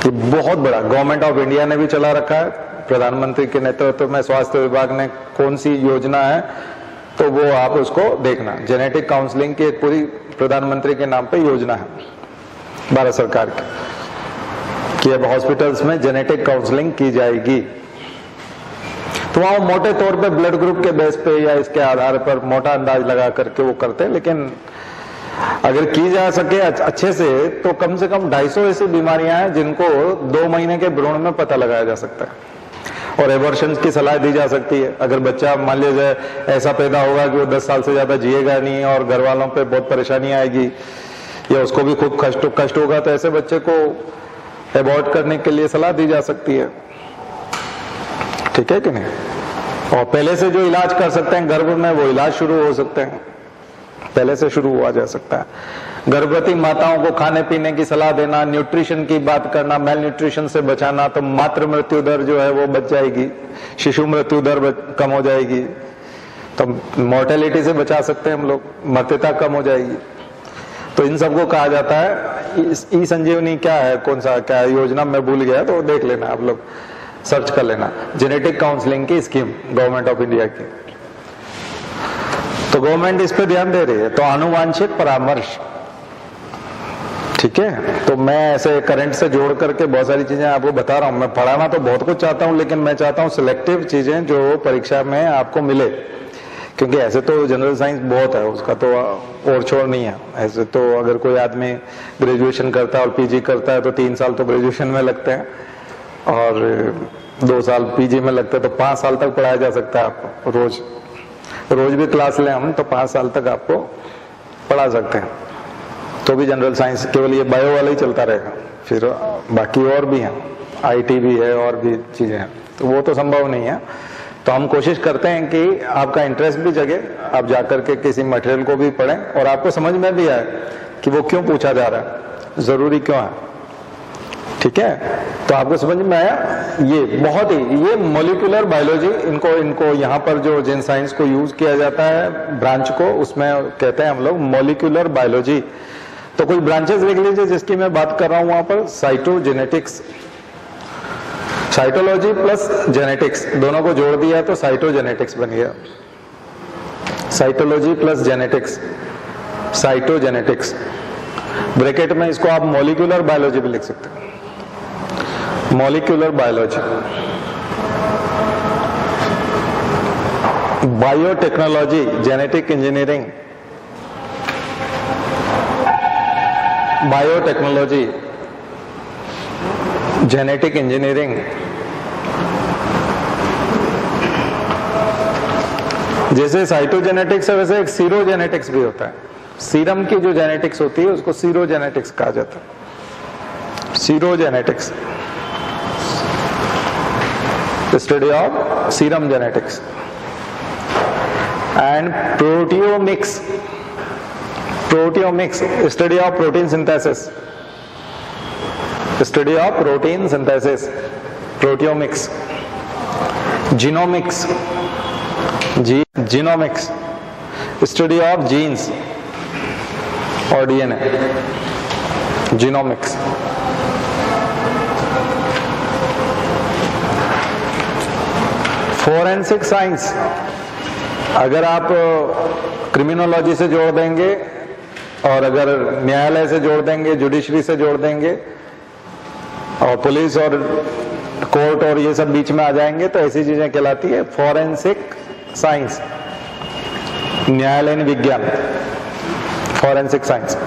ये बहुत बड़ा गवर्नमेंट ऑफ इंडिया ने भी चला रखा है, प्रधानमंत्री के नेतृत्व में स्वास्थ्य विभाग ने कौन सी योजना है तो वो आप उसको देखना। जेनेटिक काउंसलिंग की एक पूरी प्रधानमंत्री के नाम पे योजना है भारत सरकार की, कि अब हॉस्पिटल्स में जेनेटिक काउंसलिंग की जाएगी। तो वहां मोटे तौर पे ब्लड ग्रुप के बेस पे या इसके आधार पर मोटा अंदाज लगा करके वो करते हैं, लेकिन अगर की जा सके अच्छे से तो कम से कम 250 ऐसी बीमारियां हैं जिनको 2 महीने के भ्रूण में पता लगाया जा सकता है, और एबॉर्शन की सलाह दी जा सकती है। अगर बच्चा मान लीजिए ऐसा पैदा होगा कि वो 10 साल से ज्यादा जिएगा नहीं और घर वालों पे बहुत परेशानी आएगी या उसको भी खूब कष्ट होगा, तो ऐसे बच्चे को एबॉर्ट करने के लिए सलाह दी जा सकती है। ठीक है कि नहीं? और पहले से जो इलाज कर सकते हैं गर्भ में, वो इलाज शुरू हो सकते हैं, पहले से शुरू हुआ जा सकता है। गर्भवती माताओं को खाने पीने की सलाह देना, न्यूट्रिशन की बात करना, मेल न्यूट्रिशन से बचाना, तो मातृ मृत्यु दर जो है वो बच जाएगी, शिशु मृत्यु दर कम हो जाएगी, तो मोर्टेलिटी से बचा सकते हैं हम लोग, मृत्यता कम हो जाएगी। तो इन सबको कहा जाता है ई संजीवनी। क्या है, कौन सा क्या योजना मैं भूल गया, तो देख लेना आप लोग, सर्च कर लेना, जेनेटिक काउंसलिंग की स्कीम गवर्नमेंट ऑफ इंडिया की। तो गवर्नमेंट इस पे ध्यान दे रही है। तो आनुवांशिक परामर्श, ठीक है। तो मैं ऐसे करंट से जोड़ करके बहुत सारी चीजें आपको बता रहा हूं। मैं पढ़ाना तो बहुत कुछ चाहता हूं, लेकिन मैं चाहता हूं सिलेक्टिव चीजें जो परीक्षा में आपको मिले, क्योंकि ऐसे तो जनरल साइंस बहुत है, उसका तो और छोड़ नहीं है। ऐसे तो अगर कोई आदमी ग्रेजुएशन करता है और पीजी करता है तो 3 साल तो ग्रेजुएशन में लगते हैं और 2 साल पीजी में लगते हैं, तो 5 साल तक पढ़ाया जा सकता है आपको। रोज भी क्लास लें हम तो 5 साल तक आपको पढ़ा सकते हैं। तो भी जनरल साइंस केवल ये बायो वाला ही चलता रहेगा, फिर बाकी और भी हैं, आईटी भी है और भी चीजें हैं, तो वो तो संभव नहीं है। तो हम कोशिश करते हैं कि आपका इंटरेस्ट भी जगे, आप जाकर के किसी मटेरियल को भी पढ़ें और आपको समझ में भी आए कि वो क्यों पूछा जा रहा है, जरूरी क्यों है। ठीक है, तो आपको समझ में आया। ये बहुत ही, ये मॉलिक्यूलर बायोलॉजी, इनको यहाँ पर जो जेन साइंस को यूज किया जाता है ब्रांच को, उसमें कहते हैं हम लोग मॉलिक्यूलर बायोलॉजी। तो कुछ ब्रांचेस लिख लीजिए जिसकी मैं बात कर रहा हूं वहां पर। साइटोजेनेटिक्स, साइटोलॉजी प्लस जेनेटिक्स दोनों को जोड़ दिया तो साइटोजेनेटिक्स बन गया। Cytology plus genetics, cytogenetics. Bracket में इसको आप मॉलिक्यूलर बायोलॉजी भी लिख सकते हैं, molecular biology. Biotechnology, genetic engineering, biotechnology, genetic engineering. जैसे साइटोजेनेटिक्स है वैसे एक सीरोजेनेटिक्स भी होता है। सीरम की जो जेनेटिक्स होती है उसको सीरोजेनेटिक्स कहा जाता है। Serogenetics, study of serum genetics. And proteomics, proteomics, study of protein synthesis, study of protein synthesis, proteomics. Genomics, genomics, study of genes और डीएनए, जीनोमिक्स। फोरेंसिक साइंस, अगर आप क्रिमिनोलॉजी से जोड़ देंगे और अगर न्यायालय से जोड़ देंगे, जुडिशरी से जोड़ देंगे और पुलिस और कोर्ट और ये सब बीच में आ जाएंगे तो ऐसी चीजें कहलाती है फोरेंसिक साइंस, न्यायालयीन विज्ञान, फोरेंसिक साइंस।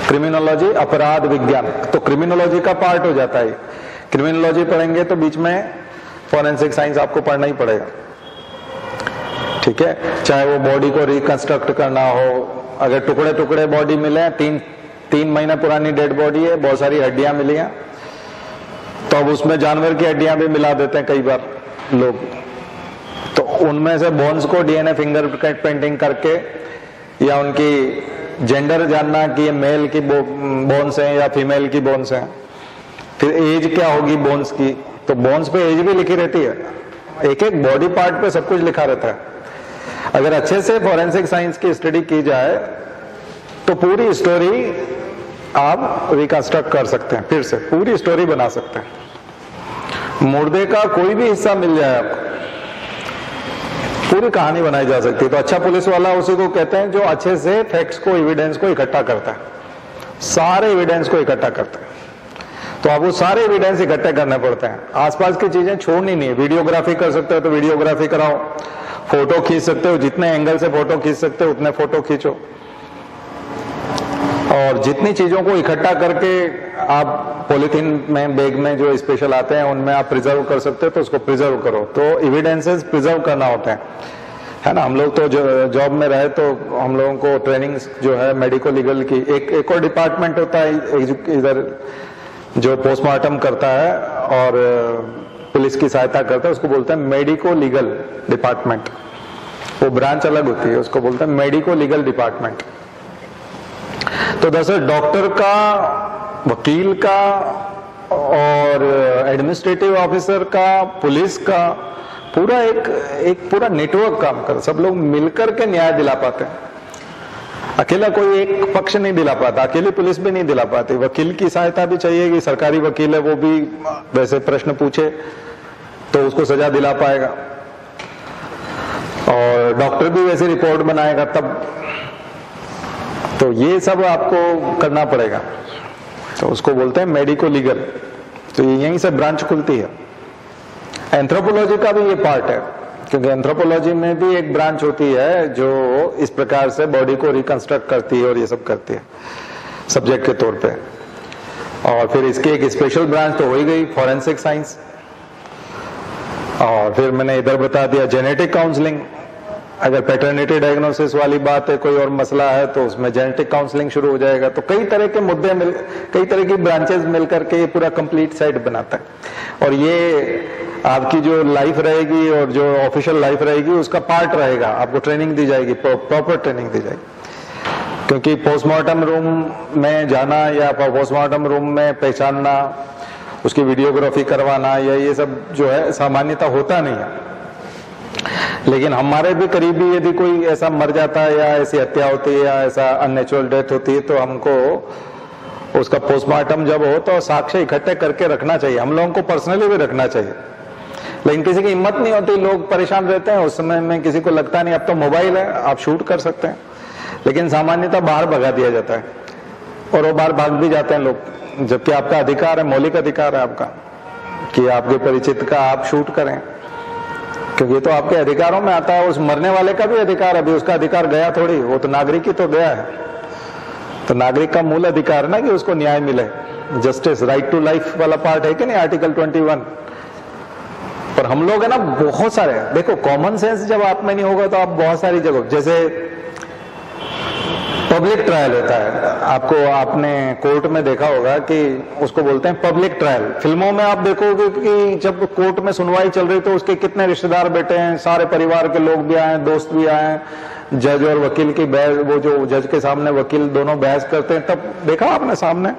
क्रिमिनोलॉजी अपराध विज्ञान, तो क्रिमिनोलॉजी का पार्ट हो जाता है। क्रिमिनोलॉजी पढ़ेंगे तो बीच में फोरेंसिक साइंस आपको पढ़ना ही पड़ेगा, ठीक है। चाहे वो बॉडी को रिकंस्ट्रक्ट करना हो, अगर टुकड़े टुकड़े बॉडी मिले, तीन महीना पुरानी डेड बॉडी है, बहुत सारी हड्डियां मिली हैं, तो अब उसमें जानवर की हड्डियां भी मिला देते हैं कई बार लोग, तो उनमें से बोन्स को डीएनए फिंगरप्रिंटिंग करके या उनकी जेंडर जानना कि ये मेल की बोन्स हैं या फीमेल की बोन्स हैं, फिर एज क्या होगी बोन्स की, तो बोन्स पे एज भी लिखी रहती है, एक एक बॉडी पार्ट पे सब कुछ लिखा रहता है। अगर अच्छे से फोरेंसिक साइंस की स्टडी की जाए तो पूरी स्टोरी आप रिकंस्ट्रक्ट कर सकते हैं, फिर से पूरी स्टोरी बना सकते हैं। मुर्दे का कोई भी हिस्सा मिल जाए आपको, पूरी कहानी बनाई जा सकती है। तो अच्छा पुलिस वाला उसी को कहते हैं जो अच्छे से फैक्ट्स को, एविडेंस को इकट्ठा करता है, सारे एविडेंस को इकट्ठा करता है। तो आपको सारे एविडेंस इकट्ठे करने पड़ते हैं, आसपास की चीजें छोड़नी नहीं है। वीडियोग्राफी कर सकते हो तो वीडियोग्राफी कराओ, फोटो खींच सकते हो, जितने एंगल से फोटो खींच सकते हो उतने फोटो खींचो, और जितनी चीजों को इकट्ठा करके आप पॉलिथीन में, बैग में जो स्पेशल आते हैं उनमें आप प्रिजर्व कर सकते हो तो उसको प्रिजर्व करो। तो एविडेंसेस प्रिजर्व करना होता है ना। हम लोग तो जॉब में रहे तो हम लोगों को ट्रेनिंग जो है मेडिको लीगल की, एक और डिपार्टमेंट होता है इधर जो पोस्टमार्टम करता है और पुलिस की सहायता करता है, उसको बोलते हैं मेडिको लीगल डिपार्टमेंट। वो ब्रांच अलग होती है, उसको बोलते हैं मेडिको लीगल डिपार्टमेंट। तो दरअसल डॉक्टर का, वकील का और एडमिनिस्ट्रेटिव ऑफिसर का, पुलिस का पूरा एक पूरा नेटवर्क काम कर, सब लोग मिलकर के न्याय दिला पाते हैं। अकेला कोई एक पक्ष नहीं दिला पाता, अकेली पुलिस भी नहीं दिला पाती। वकील की सहायता भी चाहिए कि सरकारी वकील है वो भी वैसे प्रश्न पूछे तो उसको सजा दिला पाएगा, और डॉक्टर भी वैसे रिपोर्ट बनाएगा तब। तो ये सब आपको करना पड़ेगा, तो उसको बोलते हैं मेडिको लीगल। तो यहीं से ब्रांच खुलती है। एंथ्रोपोलॉजी का भी ये पार्ट है, क्योंकि एंथ्रोपोलॉजी में भी एक ब्रांच होती है जो इस प्रकार से बॉडी को रिकंस्ट्रक्ट करती है और ये सब करती है सब्जेक्ट के तौर पे। और फिर इसकी एक स्पेशल ब्रांच तो हो ही गई फोरेंसिक साइंस। और फिर मैंने इधर बता दिया जेनेटिक काउंसलिंग, अगर पैटर्निटी डायग्नोसिस वाली बात है, कोई और मसला है तो उसमें जेनेटिक काउंसलिंग शुरू हो जाएगा। तो कई तरह के मुद्दे कई तरह की ब्रांचेस मिलकर के ये पूरा कंप्लीट साइट बनाता है। और ये आपकी जो लाइफ रहेगी और जो ऑफिशियल लाइफ रहेगी उसका पार्ट रहेगा, आपको ट्रेनिंग दी जाएगी, प्रॉपर ट्रेनिंग दी जाएगी। क्योंकि पोस्टमार्टम रूम में जाना या पोस्टमार्टम रूम में पहचानना, उसकी वीडियोग्राफी करवाना या ये सब जो है सामान्यतः होता नहीं है। लेकिन हमारे भी करीबी यदि कोई ऐसा मर जाता है या ऐसी हत्या होती है या ऐसा अननेचुरल डेथ होती है तो हमको उसका पोस्टमार्टम जब हो तो साक्ष्य इकट्ठे करके रखना चाहिए। हम लोगों को पर्सनली भी रखना चाहिए, लेकिन किसी की हिम्मत नहीं होती, लोग परेशान रहते हैं। उस समय में किसी को लगता नहीं, अब तो मोबाइल है आप शूट कर सकते हैं, लेकिन सामान्यतः बाहर भगा दिया जाता है और वो बाहर भाग भी जाते हैं लोग, जबकि आपका अधिकार है, मौलिक अधिकार है आपका कि आपके परिचित का आप शूट करें, क्योंकि तो आपके अधिकारों में आता है। उस मरने वाले का भी अधिकार, अभी उसका अधिकार गया थोड़ी, वो तो नागरिक ही तो गया है। तो नागरिक का मूल अधिकार ना कि उसको न्याय मिले, जस्टिस, राइट टू लाइफ वाला पार्ट है कि नहीं आर्टिकल 21। पर हम लोग है ना बहुत सारे, देखो कॉमन सेंस जब आप में नहीं होगा तो आप बहुत सारी जगह, जैसे पब्लिक ट्रायल होता है। आपने कोर्ट में देखा होगा कि उसको बोलते हैं पब्लिक ट्रायल। फिल्मों में आप देखोगे कि जब कोर्ट में सुनवाई चल रही तो उसके कितने रिश्तेदार बैठे हैं, सारे परिवार के लोग भी आए, दोस्त भी आए, जज और वकील की बहस, वो जो जज के सामने वकील दोनों बहस करते हैं, तब देखा आपने सामने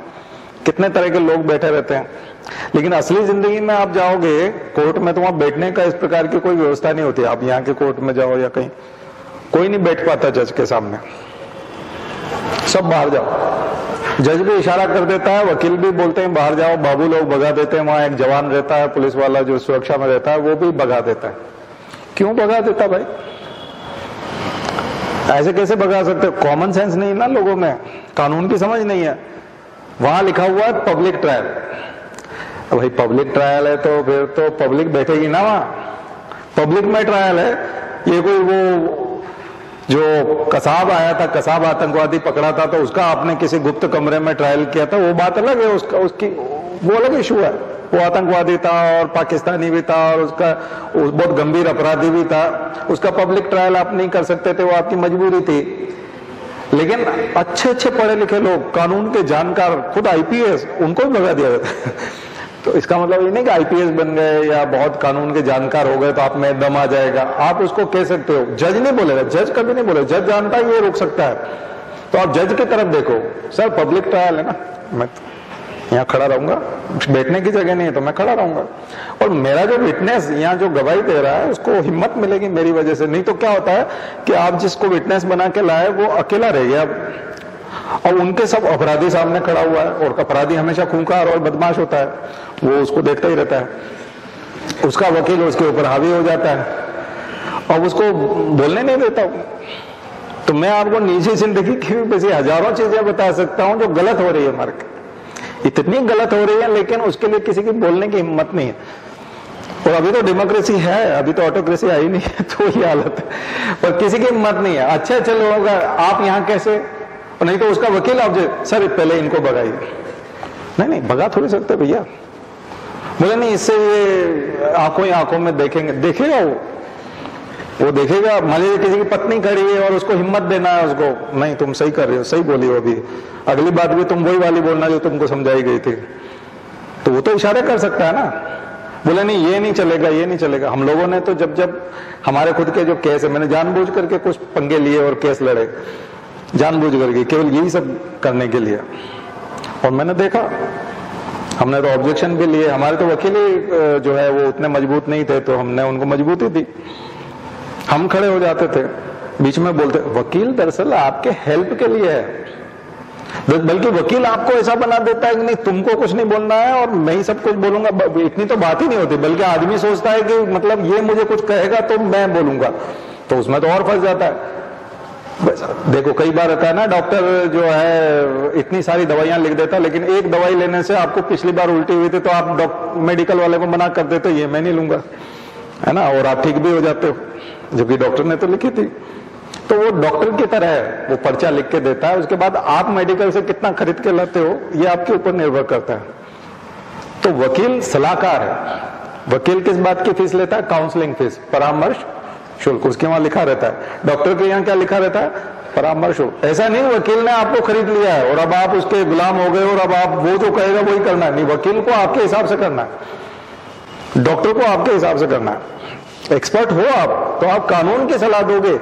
कितने तरह के लोग बैठे रहते हैं। लेकिन असली जिंदगी में आप जाओगे कोर्ट में तो वहां बैठने का इस प्रकार की कोई व्यवस्था नहीं होती। आप यहाँ के कोर्ट में जाओ या कहीं, कोई नहीं बैठ पाता जज के सामने, सब बाहर जाओ। जज भी इशारा कर देता है, वकील भी बोलते हैं बाहर जाओ, बाबू लोग भगा देते हैं। वहां एक जवान रहता है, पुलिस वाला जो सुरक्षा में रहता है, वो भी भगा देता है। क्यों भगा देता भाई? ऐसे कैसे भगा सकते? कॉमन सेंस नहीं ना लोगों में, कानून की समझ नहीं है। वहां लिखा हुआ है पब्लिक ट्रायल। भाई पब्लिक ट्रायल है तो फिर तो पब्लिक बैठेगी ना वहां। पब्लिक में ट्रायल है। ये कोई वो जो कसाब आया था, कसाब आतंकवादी पकड़ा था, तो उसका आपने किसी गुप्त कमरे में ट्रायल किया था, वो बात अलग है। उसकी वो अलग इशू है। वो आतंकवादी था और पाकिस्तानी भी था और उसका बहुत गंभीर अपराधी भी था। उसका पब्लिक ट्रायल आप नहीं कर सकते थे, वो आपकी मजबूरी थी। लेकिन अच्छे अच्छे पढ़े लिखे लोग, कानून के जानकार, खुद आईपीएस, उनको भी भगा दिया जाता है। तो इसका मतलब ये नहीं कि आईपीएस बन गए या बहुत कानून के जानकार हो गए तो आप में दम आ जाएगा। आप उसको कह सकते हो, जज नहीं बोलेगा, जज कभी नहीं बोलेगा। जज जानता है ये रोक सकता है, तो आप जज की तरफ देखो। सर पब्लिक ट्रायल है ना, मैं यहाँ खड़ा रहूंगा, बैठने की जगह नहीं है तो मैं खड़ा रहूंगा, और मेरा जो विटनेस यहाँ जो गवाही दे रहा है उसको हिम्मत मिलेगी मेरी वजह से। नहीं तो क्या होता है कि आप जिसको विटनेस बना के लाए वो अकेला रह गया, और उनके सब अपराधी सामने खड़ा हुआ है, और अपराधी हमेशा खूंखार और बदमाश होता है, वो उसको देखता ही रहता है। उसका वकील उसके ऊपर हावी हो जाता है और उसको बोलने नहीं देता। तो मैं आपको निजी जिंदगी की भी वैसी हजारों चीजें बता सकता हूं जो गलत हो रही है हमारे, इतनी गलत हो रही है, लेकिन उसके लिए किसी की बोलने की हिम्मत नहीं है। और अभी तो डेमोक्रेसी है, अभी तो ऑटोक्रेसी आई नहीं है, तो ये हालत है, पर किसी की हिम्मत नहीं है। अच्छे अच्छे लोग आप यहाँ कैसे, नहीं तो उसका वकील आप सर पहले इनको भगाइए। नहीं भगा थोड़ी सकते भैया। बोले नहीं, इससे ये आंखों ही आंखों में देखेंगे, देखेगा वो देखेगा। मान लीजिए किसी की पत्नी खड़ी है और उसको हिम्मत देना है उसको, नहीं तुम सही कर रहे हो, सही बोली हो, अभी अगली बात भी तुम वही वाली बोलना जो तुमको समझाई गई थी, तो वो तो इशारे कर सकता है ना। बोले नहीं ये नहीं चलेगा, ये नहीं चलेगा। हम लोगों ने तो जब हमारे खुद के जो केस है, मैंने जानबूझ करके कुछ पंगे लिए और केस लड़े, जानबूझ करके, केवल यही सब करने के लिए। और मैंने देखा, हमने तो ऑब्जेक्शन भी लिए। हमारे तो वकील ही जो है वो उतने मजबूत नहीं थे, तो हमने उनको मजबूती दी। हम खड़े हो जाते थे, बीच में बोलते वकील दरअसल आपके हेल्प के लिए है, बल्कि वकील आपको ऐसा बना देता है कि नहीं तुमको कुछ नहीं बोलना है और मैं ही सब कुछ बोलूंगा। इतनी तो बात ही नहीं होती, बल्कि आदमी सोचता है कि मतलब ये मुझे कुछ कहेगा तो मैं बोलूंगा, तो उसमें तो और फंस जाता है। देखो कई बार रहता है ना, डॉक्टर जो है इतनी सारी दवाइयां लिख देता है, लेकिन एक दवाई लेने से आपको पिछली बार उल्टी हुई थी तो आप मेडिकल वाले को मना कर देते, ये मैं नहीं लूंगा, है ना, और आप ठीक भी हो जाते हो, जबकि डॉक्टर ने तो लिखी थी। तो वो डॉक्टर की तरह है, वो पर्चा लिख के देता है, उसके बाद आप मेडिकल से कितना खरीद के लाते हो ये आपके ऊपर निर्भर करता है। तो वकील सलाहकार है। वकील किस बात की फीस लेता है? काउंसलिंग फीस, परामर्श शुल्क, उसके वहां लिखा रहता है। डॉक्टर के यहाँ क्या लिखा रहता है? परामर्श शुल्क। ऐसा नहीं वकील ने आपको खरीद लिया है और अब आप उसके गुलाम हो गए और अब आप वो जो कहेगा वही करना है। नहीं, वकील को आपके हिसाब से करना है, डॉक्टर को आपके हिसाब से करना है। एक्सपर्ट हो आप तो आप कानून की सलाह दोगे,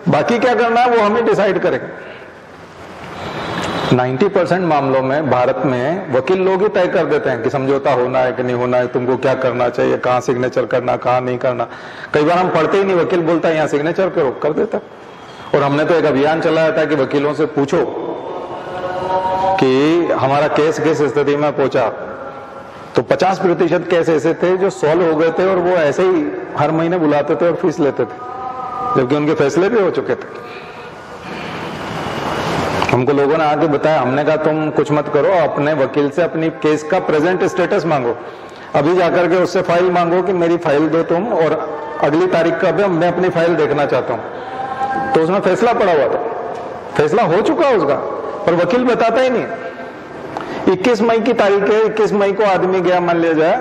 बाकी क्या करना है वो हम ही डिसाइड करेंगे। 90% मामलों में भारत में वकील लोग ही तय कर देते हैं कि समझौता होना है कि नहीं होना है, तुमको क्या करना चाहिए, कहाँ सिग्नेचर करना, कहाँ नहीं करना। कई बार हम पढ़ते ही नहीं, वकील बोलता है यहाँ सिग्नेचर करो, कर देता। और हमने तो एक अभियान चलाया था कि वकीलों से पूछो कि हमारा केस किस स्थिति में पहुंचा, तो 50% केस ऐसे थे जो सॉल्व हो गए थे और वो ऐसे ही हर महीने बुलाते थे और फीस लेते थे, जबकि उनके फैसले भी हो चुके थे। हमको लोगों ने आके बताया, हमने कहा तुम कुछ मत करो, अपने वकील से अपनी केस का प्रेजेंट स्टेटस मांगो, अभी जाकर के उससे फाइल मांगो कि मेरी फाइल दो तुम, और अगली तारीख का मैं अपनी फाइल देखना चाहता हूं। तो उसमें फैसला पड़ा हुआ था, फैसला हो चुका उसका, पर वकील बताता ही नहीं। 21 मई की तारीख है, 21 मई को आदमी गया मान लिया जाए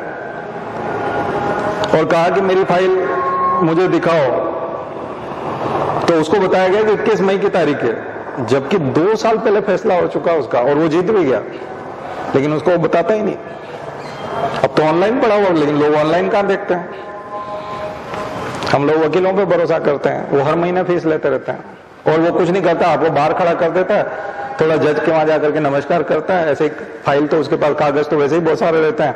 और कहा कि मेरी फाइल मुझे दिखाओ, तो उसको बताया गया कि 21 मई की तारीख है, जबकि 2 साल पहले फैसला हो चुका उसका और वो जीत भी गया, लेकिन उसको वो बताता ही नहीं। अब तो ऑनलाइन पड़ा हुआ, लेकिन लोग ऑनलाइन कहां देखते हैं। हम लोग वकीलों पे भरोसा करते हैं, वो हर महीने फीस लेते रहते हैं और वो कुछ नहीं करता, आपको बाहर खड़ा कर देता है, थोड़ा जज के वहां जाकर के नमस्कार करता है, ऐसे फाइल तो उसके पास कागज तो वैसे ही बहुत सारे रहते हैं,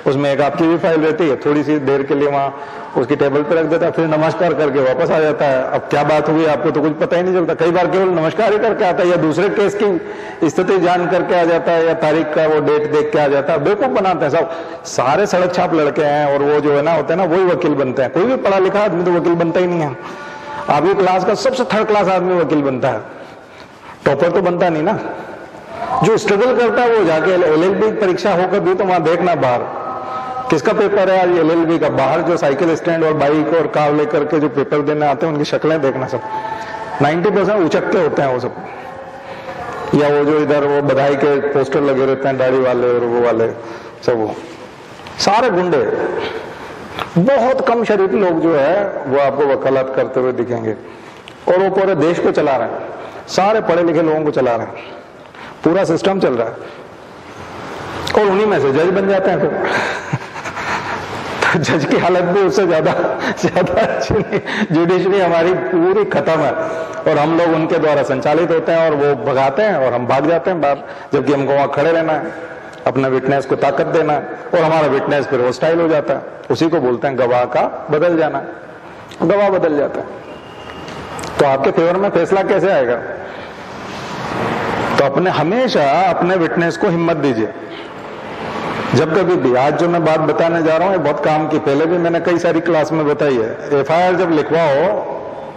उसमें एक आपकी भी फाइल रहती है, थोड़ी सी देर के लिए वहां उसकी टेबल पे रख देता है, फिर नमस्कार करके वापस आ जाता है। अब क्या बात हुई आपको तो कुछ पता ही नहीं चलता, कई बार केवल नमस्कार ही करके आता है या दूसरे केस की स्थिति जान करके आ जाता है या तारीख का वो डेट देख के आ जाता है। बेवकूफ बनाते हैं सब, सारे सड़क छाप लड़के हैं और वो जो है ना होते हैं ना वही वकील बनते हैं। कोई भी पढ़ा लिखा आदमी तो वकील बनता ही नहीं है। आपकी क्लास का सबसे थर्ड क्लास आदमी वकील बनता है, टॉपर तो बनता नहीं ना। जो स्ट्रगल करता है वो जाके LLB परीक्षा होकर भी तो वहां देखना बाहर किसका पेपर है आज LLB का, बाहर जो साइकिल स्टैंड और बाइक और कार लेकर के जो पेपर देने आते हैं उनकी शक्लें देखना, सब 90% उचक्के होते हैं वो सब, या वो जो इधर वो बधाई के पोस्टर लगे रहते हैं दाढ़ी वाले और वो वाले सब, वो सारे गुंडे। बहुत कम शरीफ लोग जो है वो आपको वकालत करते हुए दिखेंगे और वो पूरे देश को चला रहे हैं, सारे पढ़े लिखे लोगों को चला रहे हैं, पूरा सिस्टम चल रहा है और उन्हीं में से जज बन जाते हैं फिर। तो जज की हालत भी उससे ज्यादा अच्छी नहीं, जुडिशरी हमारी पूरी खत्म है और हम लोग उनके द्वारा संचालित होते हैं और वो भगाते हैं और हम भाग जाते हैं बाहर, जबकि हमको वहां खड़े रहना है, अपने विटनेस को ताकत देना है और हमारा विटनेस फिर हॉस्टाइल हो जाता है। उसी को बोलते हैं गवाह का बदल जाना, गवाह बदल जाता है। तो आपके फेवर में फैसला कैसे आएगा? तो अपने हमेशा अपने विटनेस को हिम्मत दीजिए जब कभी भी। आज जो मैं बात बताने जा रहा हूं ये बहुत काम की, पहले भी मैंने कई सारी क्लास में बताई है। FIR जब लिखवाओ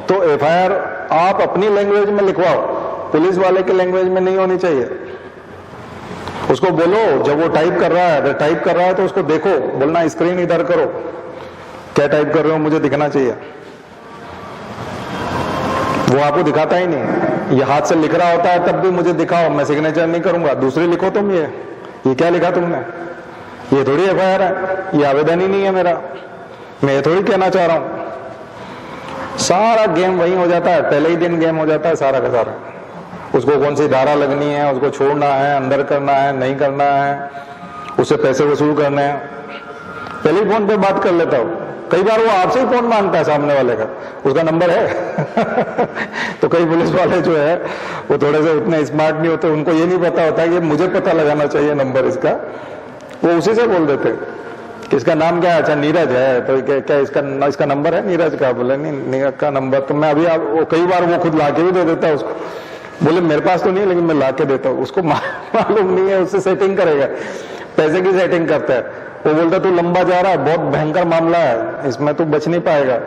तो FIR आप अपनी लैंग्वेज में लिखवाओ, पुलिस वाले की लैंग्वेज में नहीं होनी चाहिए। उसको बोलो जब वो टाइप कर रहा है, अगर टाइप कर रहा है तो उसको देखो, बोलना स्क्रीन इधर करो, क्या टाइप कर रहे हो मुझे दिखना चाहिए। वो आपको दिखाता ही नहीं, ये हाथ से लिख रहा होता है तब भी मुझे दिखाओ, मैं सिग्नेचर नहीं करूंगा, दूसरी लिखो तुम। ये क्या लिखा तुमने? ये थोड़ी FIR है, ये आवेदन ही नहीं है मेरा, मैं ये थोड़ी कहना चाह रहा हूं। सारा गेम वही हो जाता है, पहले ही दिन गेम हो जाता है सारा का सारा। उसको कौन सी धारा लगनी है, उसको छोड़ना है, अंदर करना है, नहीं करना है, उससे पैसे वसूल करने हैं। पहले ही फोन पे बात कर लेता हूं, कई बार वो आपसे ही फोन मांगता है सामने वाले का, उसका नंबर है। तो कई पुलिस वाले जो है वो थोड़े से उतने स्मार्ट नहीं होते, उनको ये नहीं पता होता कि मुझे पता लगाना चाहिए नंबर इसका, वो उसी से बोल देते कि इसका नाम क्या है, अच्छा नीरज है, तो क्या इसका नंबर है नीरज का? बोले नहीं, नीरज का नंबर तो मैं अभी कई बार वो खुद लाके भी दे देता है उसको, बोले मेरे पास तो नहीं लेकिन मैं लाके देता हूँ। उसको मालूम नहीं है, उससे सेटिंग करेगा, पैसे की सेटिंग करता है। वो बोलता तू लंबा जा रहा है, बहुत भयंकर मामला है, इसमें तू बच नहीं पाएगा,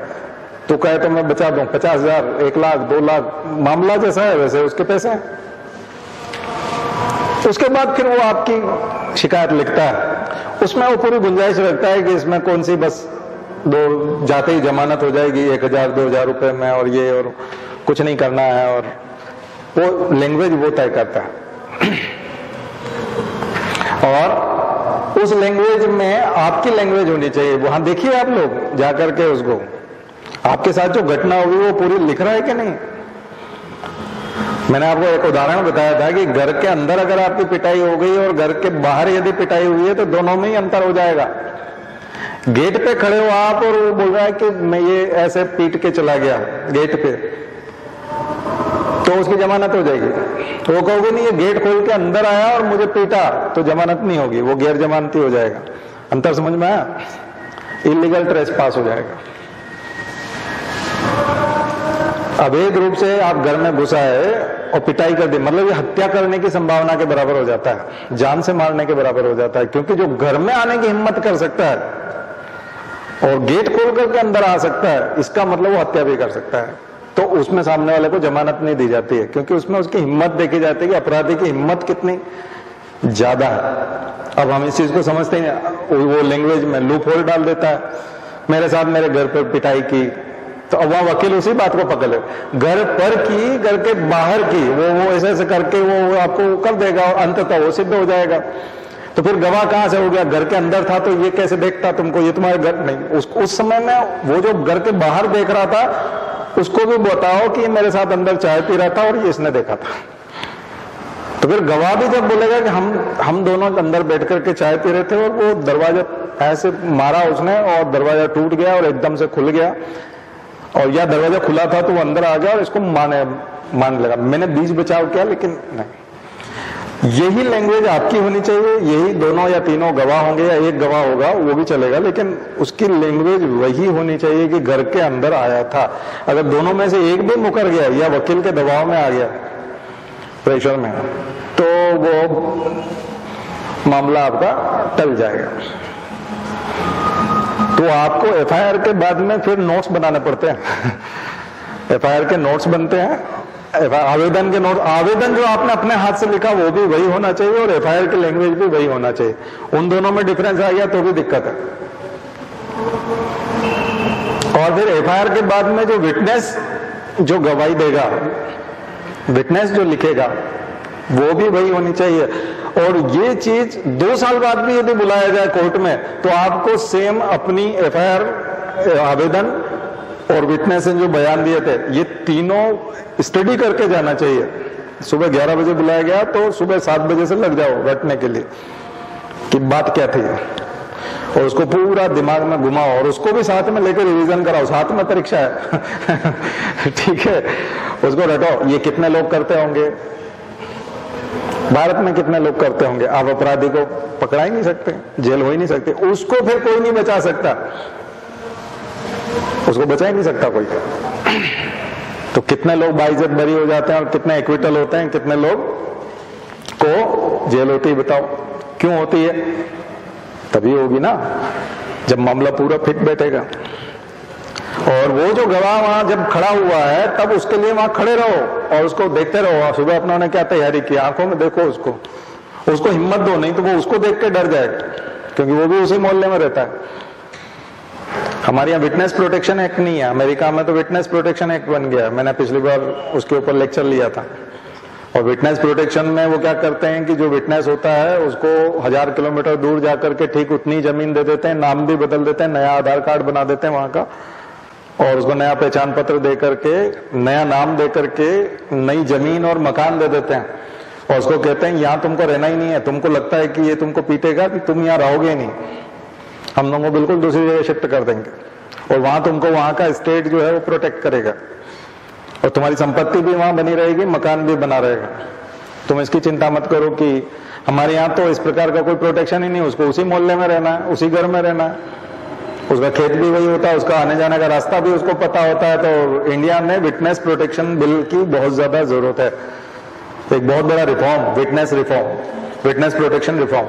तो कहे तो मैं बचा दूं 50,000, 1 लाख, 2 लाख, मामला जैसा है वैसे उसके पैसे हैं। उसके बाद फिर वो आपकी शिकायत लिखता है, उसमें वो पूरी गुंजाइश रखता है कि इसमें कौन सी बस जाते ही जमानत हो जाएगी 1,000 2,000 रुपए में, और ये और कुछ नहीं करना है, और वो लैंग्वेज वो तय करता है। और उस लैंग्वेज में आपकी लैंग्वेज होनी चाहिए। वहां देखिए आप लोग जाकर के उसको, आपके साथ जो घटना हुई वो पूरी लिख रहा है कि नहीं। मैंने आपको एक उदाहरण बताया था कि घर के अंदर अगर आपकी पिटाई हो गई और घर के बाहर यदि पिटाई हुई है तो दोनों में ही अंतर हो जाएगा। गेट पे खड़े हो आप और वो बोल रहा है कि मैं ये ऐसे पीट के चला गया गेट पे, तो उसकी जमानत हो जाएगी। तो वो कहोगे नहीं ये गेट खोल के अंदर आया और मुझे पीटा, तो जमानत नहीं होगी, वो गैर जमानती हो जाएगा। अंतर समझ में आया? इलीगल ट्रेसपास हो जाएगा। अवैध रूप से आप घर में घुसा है और पिटाई कर दी, मतलब ये हत्या करने की संभावना के बराबर हो जाता है, जान से मारने के बराबर हो जाता है। क्योंकि जो घर में आने की हिम्मत कर सकता है और गेट खोल करके अंदर आ सकता है, इसका मतलब वो हत्या भी कर सकता है। तो उसमें सामने वाले को जमानत नहीं दी जाती है, क्योंकि उसमें उसकी हिम्मत देखी जाती है कि अपराधी की हिम्मत कितनी ज्यादा है। अब हम इस चीज को समझते हैं, वो लैंग्वेज में लूप होल डाल देता है। मेरे साथ मेरे घर पर पिटाई की, तो अब वहां वकील उसी बात को पकड़ ले, घर पर की, घर के बाहर की, वो ऐसे ऐसे करके वो आपको कर देगा और अंततः वो सिद्ध हो जाएगा। तो फिर गवाह कहां से हो गया? घर के अंदर था तो ये कैसे देखता तुमको, ये तुम्हारे घर नहीं। उस समय में वो जो घर के बाहर देख रहा था उसको भी बताओ कि मेरे साथ अंदर चाय पी रहा था और ये इसने देखा था। तो फिर गवाह भी जब बोलेगा कि हम दोनों अंदर बैठ करके चाय पी रहे थे और वो दरवाजा ऐसे मारा उसने और दरवाजा टूट गया और एकदम से खुल गया, और या दरवाजा खुला था तो वो अंदर आ गया और इसको मान लगा मैंने बीच बचाव किया, लेकिन नहीं। यही लैंग्वेज आपकी होनी चाहिए, यही दोनों या तीनों गवाह होंगे या एक गवाह होगा वो भी चलेगा, लेकिन उसकी लैंग्वेज वही होनी चाहिए कि घर के अंदर आया था। अगर दोनों में से एक भी मुकर गया या वकील के दबाव में आ गया, प्रेशर में, तो वो मामला आपका टल जाएगा। तो आपको एफआईआर के बाद में फिर नोट्स बनाने पड़ते हैं। एफआईआर के नोट्स बनते हैं, आवेदन के नोट, आवेदन जो आपने अपने हाथ से लिखा वो भी वही होना चाहिए और एफआईआर की लैंग्वेज भी वही होना चाहिए। उन दोनों में डिफरेंस आ गया तो भी दिक्कत है। और फिर एफआईआर के बाद में जो विटनेस जो गवाही देगा, विटनेस जो लिखेगा, वो भी वही होनी चाहिए। और ये चीज 2 साल बाद भी यदि बुलाया जाए कोर्ट में तो आपको सेम अपनी एफआईआर, आवेदन और विटनेस ने जो बयान दिए थे, ये तीनों स्टडी करके जाना चाहिए। सुबह 11 बजे बुलाया गया तो सुबह 7 बजे से लग जाओ रटने के लिए कि बात क्या थी, और उसको पूरा दिमाग में घुमाओ और उसको भी साथ में लेकर रिवीजन कराओ, साथ में परीक्षा है। ठीक है, उसको रटो। ये कितने लोग करते होंगे, भारत में कितने लोग करते होंगे। आप अपराधी को पकड़ा ही नहीं सकते, जेल हो ही नहीं सकते, उसको फिर कोई नहीं बचा सकता, उसको बचा ही नहीं सकता कोई। तो कितने लोग बाइज्जत बरी हो जाते हैं और कितने एक्विटल होते हैं, कितने लोग को जेल होती है, बताओ क्यों होती है? तभी होगी ना जब मामला पूरा फिट बैठेगा। और वो जो गवाह वहां जब खड़ा हुआ है तब उसके लिए वहां खड़े रहो और उसको देखते रहो। सुबह अपना ने क्या तैयारी की, आंखों में देखो उसको हिम्मत दो, नहीं तो वो उसको देख के डर जाएगा, क्योंकि वो भी उसी मोहल्ले में रहता है। हमारे यहाँ विटनेस प्रोटेक्शन एक्ट नहीं है, अमेरिका में तो विटनेस प्रोटेक्शन एक्ट बन गया। मैंने पिछली बार उसके ऊपर लेक्चर लिया था। और विटनेस प्रोटेक्शन में वो क्या करते हैं कि जो विटनेस होता है उसको 1000 किलोमीटर दूर जाकर के ठीक उतनी जमीन दे देते हैं, नाम भी बदल देते हैं, नया आधार कार्ड बना देते हैं वहां का, और उसको नया पहचान पत्र दे करके, नया नाम दे करके, नई जमीन और मकान दे देते हैं, और उसको कहते हैं यहाँ तुमको रहना ही नहीं है। तुमको लगता है कि ये तुमको पीटेगा कि तुम यहाँ रहोगे नहीं, हम लोगों को बिल्कुल दूसरी जगह शिफ्ट कर देंगे, और वहां तुमको वहां का स्टेट जो है वो प्रोटेक्ट करेगा, और तुम्हारी संपत्ति भी वहां बनी रहेगी, मकान भी बना रहेगा। तुम इसकी चिंता मत करो कि हमारे यहाँ तो इस प्रकार का कोई प्रोटेक्शन ही नहीं, उसको उसी मोहल्ले में रहना है, उसी घर में रहना है, उसका खेत भी वही होता है, उसका आने जाने का रास्ता भी उसको पता होता है। तो इंडिया में विटनेस प्रोटेक्शन बिल की बहुत ज्यादा जरूरत है। एक बहुत बड़ा reform, witness reform, witness protection reform.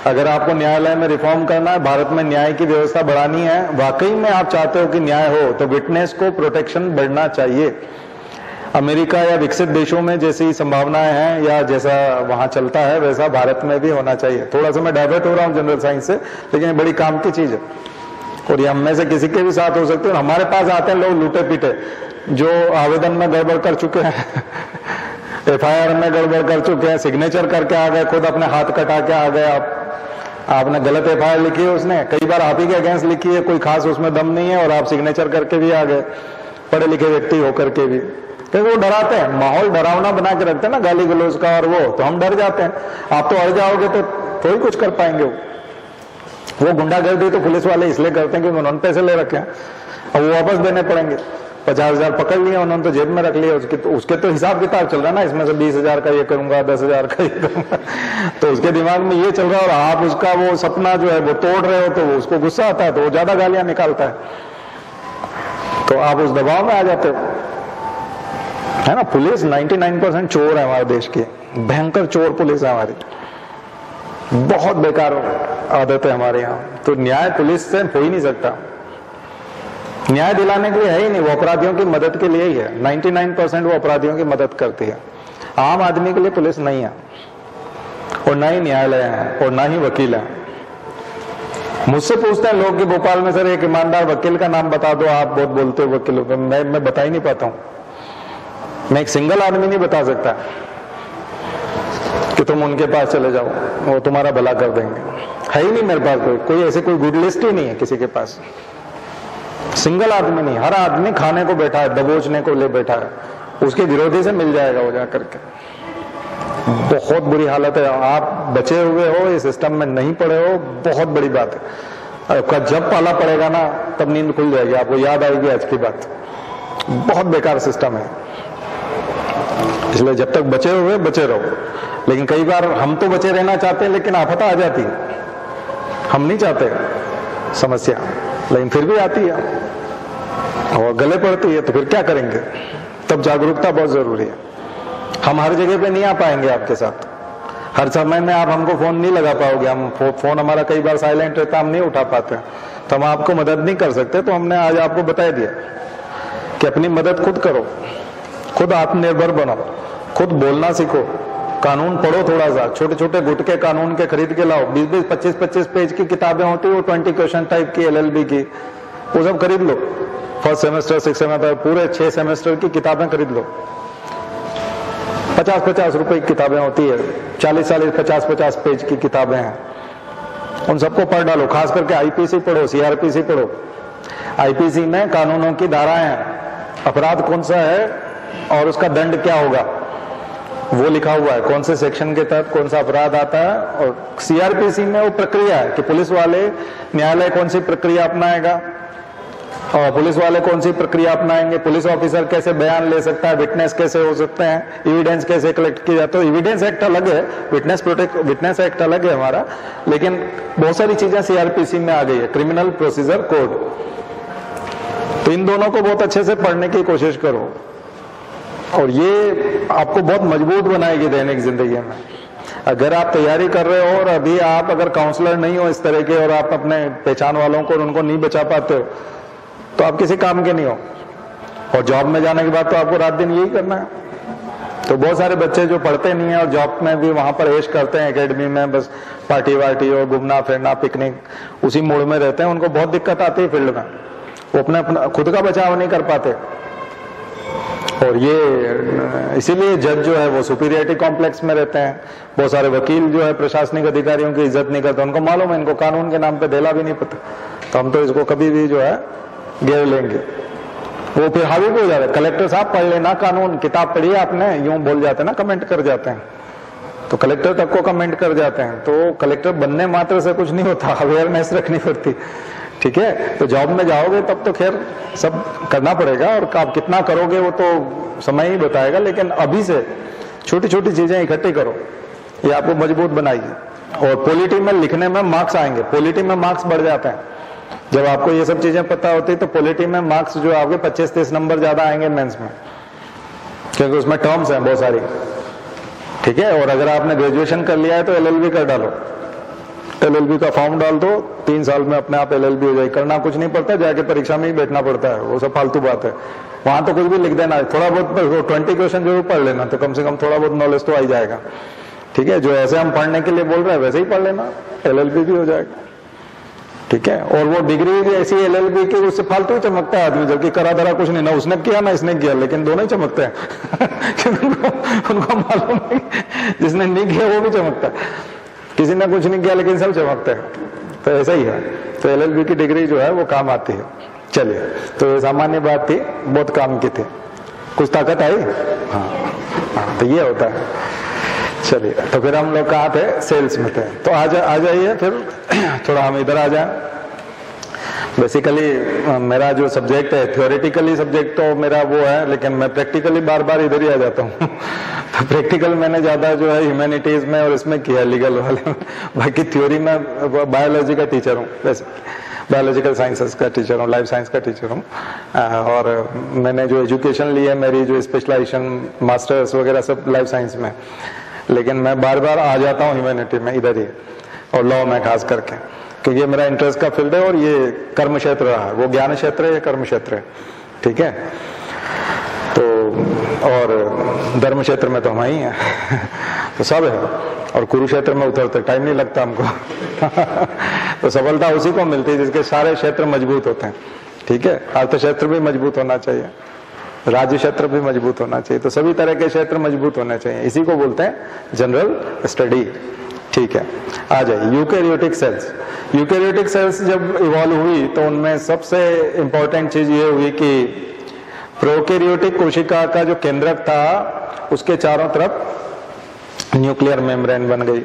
अगर आपको न्यायालय में रिफॉर्म करना है, भारत में न्याय की व्यवस्था बढ़ानी है, वाकई में आप चाहते हो कि न्याय हो, तो विटनेस को प्रोटेक्शन बढ़ना चाहिए। अमेरिका या विकसित देशों में जैसी संभावनाएं हैं या जैसा वहां चलता है वैसा भारत में भी होना चाहिए। थोड़ा सा मैं डाइवर्ट हो रहा हूँ जनरल साइंस से, लेकिन ये बड़ी काम की चीज है और ये हम में से किसी के भी साथ हो सकते हैं। हमारे पास आते हैं लोग लूटे पीटे, जो आवेदन में गड़बड़ कर चुके हैं, एफआईआर में गड़बड़ कर चुके हैं, सिग्नेचर करके आ गए, खुद अपने हाथ कटा के आ गए। आपने गलत एफआईआर लिखी है, उसने कई बार आप ही के अगेंस्ट लिखी है, कोई खास उसमें दम नहीं है, और आप सिग्नेचर करके भी आ गए, पढ़े लिखे व्यक्ति होकर के भी। क्योंकि वो डराते हैं, माहौल डरावना बना के रखते हैं ना गाली गलौज का, और वो तो हम डर जाते हैं। आप तो अड़ जाओगे तो थोड़ी कुछ कर पाएंगे। वो गुंडागर्दी तो पुलिस वाले इसलिए करते हैं कि उन्होंने पैसे ले रखे हैं और वो वापस देने पड़ेंगे। 50,000 पकड़ लिया उन्होंने तो जेब में रख लिया, उसके तो हिसाब किताब चल रहा है ना, इसमें से 20,000 का ये करूंगा, 10,000 का ये करूंगा, तो उसके दिमाग में ये चल रहा है, और आप उसका वो सपना जो है वो तोड़ रहे हो, तो वो उसको गुस्सा आता है, तो वो ज्यादा गालियां निकालता है, तो आप उस दबाव में आ जाते हो, है ना। पुलिस 99% चोर है हमारे देश की, भयंकर चोर पुलिस है हमारी, बहुत बेकार आदत है हमारे यहाँ। तो न्याय पुलिस से हो ही नहीं सकता, न्याय दिलाने के लिए है ही नहीं, वो अपराधियों की मदद के लिए ही है। 99% वो अपराधियों की मदद करती है, आम आदमी के लिए पुलिस नहीं है, और ना ही न्यायालय है, और ना ही वकील है। मुझसे पूछते हैं लोग कि भोपाल में सर एक ईमानदार वकील का नाम बता दो, आप बहुत बोलते हो वकीलों पे, मैं बता ही नहीं पाता हूँ। मैं एक सिंगल आदमी नहीं बता सकता कि तुम उनके पास चले जाओ, वो तुम्हारा भला कर देंगे, है ही नहीं मेरे पास कोई ऐसे कोई गुड लिस्ट ही नहीं है किसी के पास, सिंगल आदमी नहीं, हर आदमी खाने को बैठा है, दबोचने को ले बैठा है, उसके विरोधी से मिल जाएगा वो जा करके। बहुत बुरी हालत है। आप बचे हुए हो, इस सिस्टम में नहीं पड़े हो, बहुत बड़ी बात है। आपका जब पाला पड़ेगा ना तब नींद खुल जाएगी, आपको याद आएगी आज की बात। बहुत बेकार सिस्टम है, इसलिए जब तक बचे हुए बचे रहो। लेकिन कई बार हम तो बचे रहना चाहते हैं लेकिन आफत आ जाती है, हम नहीं चाहते समस्या, लेकिन फिर भी आती है और गले पड़ती है, तो फिर क्या करेंगे? तब जागरूकता बहुत जरूरी है। हम हर जगह पे नहीं आ पाएंगे आपके साथ, हर समय में आप हमको फोन नहीं लगा पाओगे। हम फोन हमारा कई बार साइलेंट रहता, हम नहीं उठा पाते, तो हम आपको मदद नहीं कर सकते। तो हमने आज आपको बता दिया कि अपनी मदद खुद करो, खुद आत्मनिर्भर बनो, खुद बोलना सीखो, कानून पढ़ो थोड़ा सा, छोटे छोटे गुटके कानून के खरीद के लाओ। 20-20, 25-25 पेज की किताबें होती है, वो 20 क्वेश्चन टाइप की LLB की, वो सब खरीद लो। फर्स्ट सेमेस्टर, 6 सेमेस्टर, पूरे 6 सेमेस्टर की किताबें खरीद लो। 50-50 रुपए की किताबें होती है, 40-40, 50-50 पेज की किताबें हैं, उन सबको पढ़ डालो। खास करके IPC पढ़ो, CRPC पढ़ो। IPC में कानूनों की धाराएं हैं, अपराध कौन सा है और उसका दंड क्या होगा वो लिखा हुआ है, कौन से सेक्शन के तहत कौन सा अपराध आता है। और CRPC में वो प्रक्रिया है कि पुलिस वाले, न्यायालय कौन सी प्रक्रिया अपनाएगा और पुलिस वाले कौन सी प्रक्रिया अपनाएंगे, पुलिस ऑफिसर कैसे बयान ले सकता है, विटनेस कैसे हो सकते हैं, एविडेंस कैसे कलेक्ट किया जाता है। एविडेंस एक्ट अलग है, विटनेस एक्ट अलग है हमारा, लेकिन बहुत सारी चीजें CRPC में आ गई है, क्रिमिनल प्रोसीजर कोड। तो इन दोनों को बहुत अच्छे से पढ़ने की कोशिश करो और ये आपको बहुत मजबूत बनाएगी दैनिक जिंदगी में। अगर आप तैयारी कर रहे हो और अभी आप अगर काउंसलर नहीं हो इस तरह के और आप अपने पहचान वालों को उनको नहीं बचा पाते हो तो आप किसी काम के नहीं हो। और जॉब में जाने के बाद तो आपको रात दिन यही करना है। तो बहुत सारे बच्चे जो पढ़ते नहीं है और जॉब में भी वहां पर ऐश करते हैं, एकेडमी में बस पार्टी वार्टी और घूमना फिरना पिकनिक उसी मूड में रहते हैं, उनको बहुत दिक्कत आती है फील्ड में। वो अपना खुद का बचाव नहीं कर पाते। और ये इसीलिए जज जो है वो सुपीरियरिटी कॉम्प्लेक्स में रहते हैं। बहुत सारे वकील जो है प्रशासनिक अधिकारियों की इज्जत नहीं करते, उनको मालूम है इनको कानून के नाम पे ढेला भी नहीं पता, तो हम तो इसको कभी भी जो है घेर लेंगे। वो फिर हावी भी हो जाता है, कलेक्टर साहब पढ़ लेना कानून, किताब पढ़ी आपने, यूं बोल जाते हैं ना, कमेंट कर जाते हैं, तो कलेक्टर तक को कमेंट कर जाते हैं। तो कलेक्टर बनने मात्र से कुछ नहीं होता, अवेयरनेस रखनी पड़ती। ठीक है, तो जॉब में जाओगे तब तो खैर सब करना पड़ेगा और आप कितना करोगे वो तो समय ही बताएगा, लेकिन अभी से छोटी छोटी चीजें इकट्ठी करो, ये आपको मजबूत बनाएगी। और पॉलिटी में लिखने में मार्क्स आएंगे, पॉलिटी में मार्क्स बढ़ जाते हैं जब आपको ये सब चीजें पता होती है। तो पॉलिटी में मार्क्स जो आपके 25-30 नंबर ज्यादा आएंगे मेंस में, क्योंकि उसमें टर्म्स हैं बहुत सारी। ठीक है, और अगर आपने ग्रेजुएशन कर लिया है तो LLB कर डालो, LLB का फॉर्म डाल दो, 3 साल में अपने आप LLB हो जाएगी। करना कुछ नहीं पड़ता, जाके परीक्षा में ही बैठना पड़ता है, वो सब फालतू बात है। वहां तो कुछ भी लिख देना, थोड़ा बहुत 20 क्वेश्चन जरूर पढ़ लेना, तो कम से कम थोड़ा बहुत नॉलेज तो आ ही जाएगा। ठीक है, जो ऐसे हम पढ़ने के लिए बोल रहे हैं वैसे ही पढ़ लेना, LLB भी हो जाएगा। ठीक है, और वो डिग्री भी ऐसी LLB की, उससे फालतू ही चमकता है आदमी, जबकि करा धरा कुछ नहीं, ना उसने किया ना इसने किया, लेकिन दोनों ही चमकते हैं। उनको मालूम नहीं, जिसने नहीं किया वो भी चमकता है, किसी ने कुछ नहीं किया लेकिन सब चमकते हैं। तो ऐसा ही है, तो LLB की डिग्री जो है वो काम आती है। चलिए, तो ये सामान्य बात थी, बहुत काम की थी, कुछ ताकत आई। हाँ, तो ये होता है। चलिए, तो फिर हम लोग कहाँ थे? सेल्स में थे। तो आ जाइए फिर थोड़ा हम इधर आ जाए। बेसिकली मेरा जो सब्जेक्ट है, थ्योरेटिकली सब्जेक्ट तो मेरा वो है, लेकिन मैं प्रैक्टिकली बार बार इधर ही आ जाता हूँ। तो प्रैक्टिकल मैंने ज्यादा जो है ह्यूमैनिटीज में और इसमें किया, लीगल वाले में। बाकी थ्योरी में बायोलॉजी का टीचर हूँ, वैसे बायोलॉजिकल साइंसेस का टीचर हूँ, लाइफ साइंस का टीचर हूँ। और मैंने जो एजुकेशन ली है, मेरी जो स्पेशलाइजेशन मास्टर्स वगैरह सब लाइफ साइंस में, लेकिन मैं बार बार आ जाता हूँ ह्यूमैनिटी में इधर ही, और लॉ में खास करके, क्योंकि ये मेरा इंटरेस्ट का फील्ड है और ये कर्म क्षेत्र रहा है। वो ज्ञान क्षेत्र है, ये कर्म क्षेत्र है। ठीक है, तो और धर्म क्षेत्र में तो हम ही हैं। तो सब है, और कुरुक्षेत्र में उतरते टाइम नहीं लगता हमको। तो सफलता उसी को मिलती है जिसके सारे क्षेत्र मजबूत होते हैं। ठीक है, अर्थ क्षेत्र भी मजबूत होना चाहिए, राज्य क्षेत्र भी मजबूत होना चाहिए, तो सभी तरह के क्षेत्र मजबूत होने चाहिए। इसी को बोलते हैं जनरल स्टडी। ठीक है, आ जाइए। यूकैरियोटिक सेल्स, यूकेरियोटिक सेल्स जब इवॉल्व हुई तो उनमें सबसे इंपॉर्टेंट चीज ये हुई कि प्रोकैरियोटिक कोशिका का जो केंद्रक था उसके चारों तरफ न्यूक्लियर मेम्ब्रेन बन गई।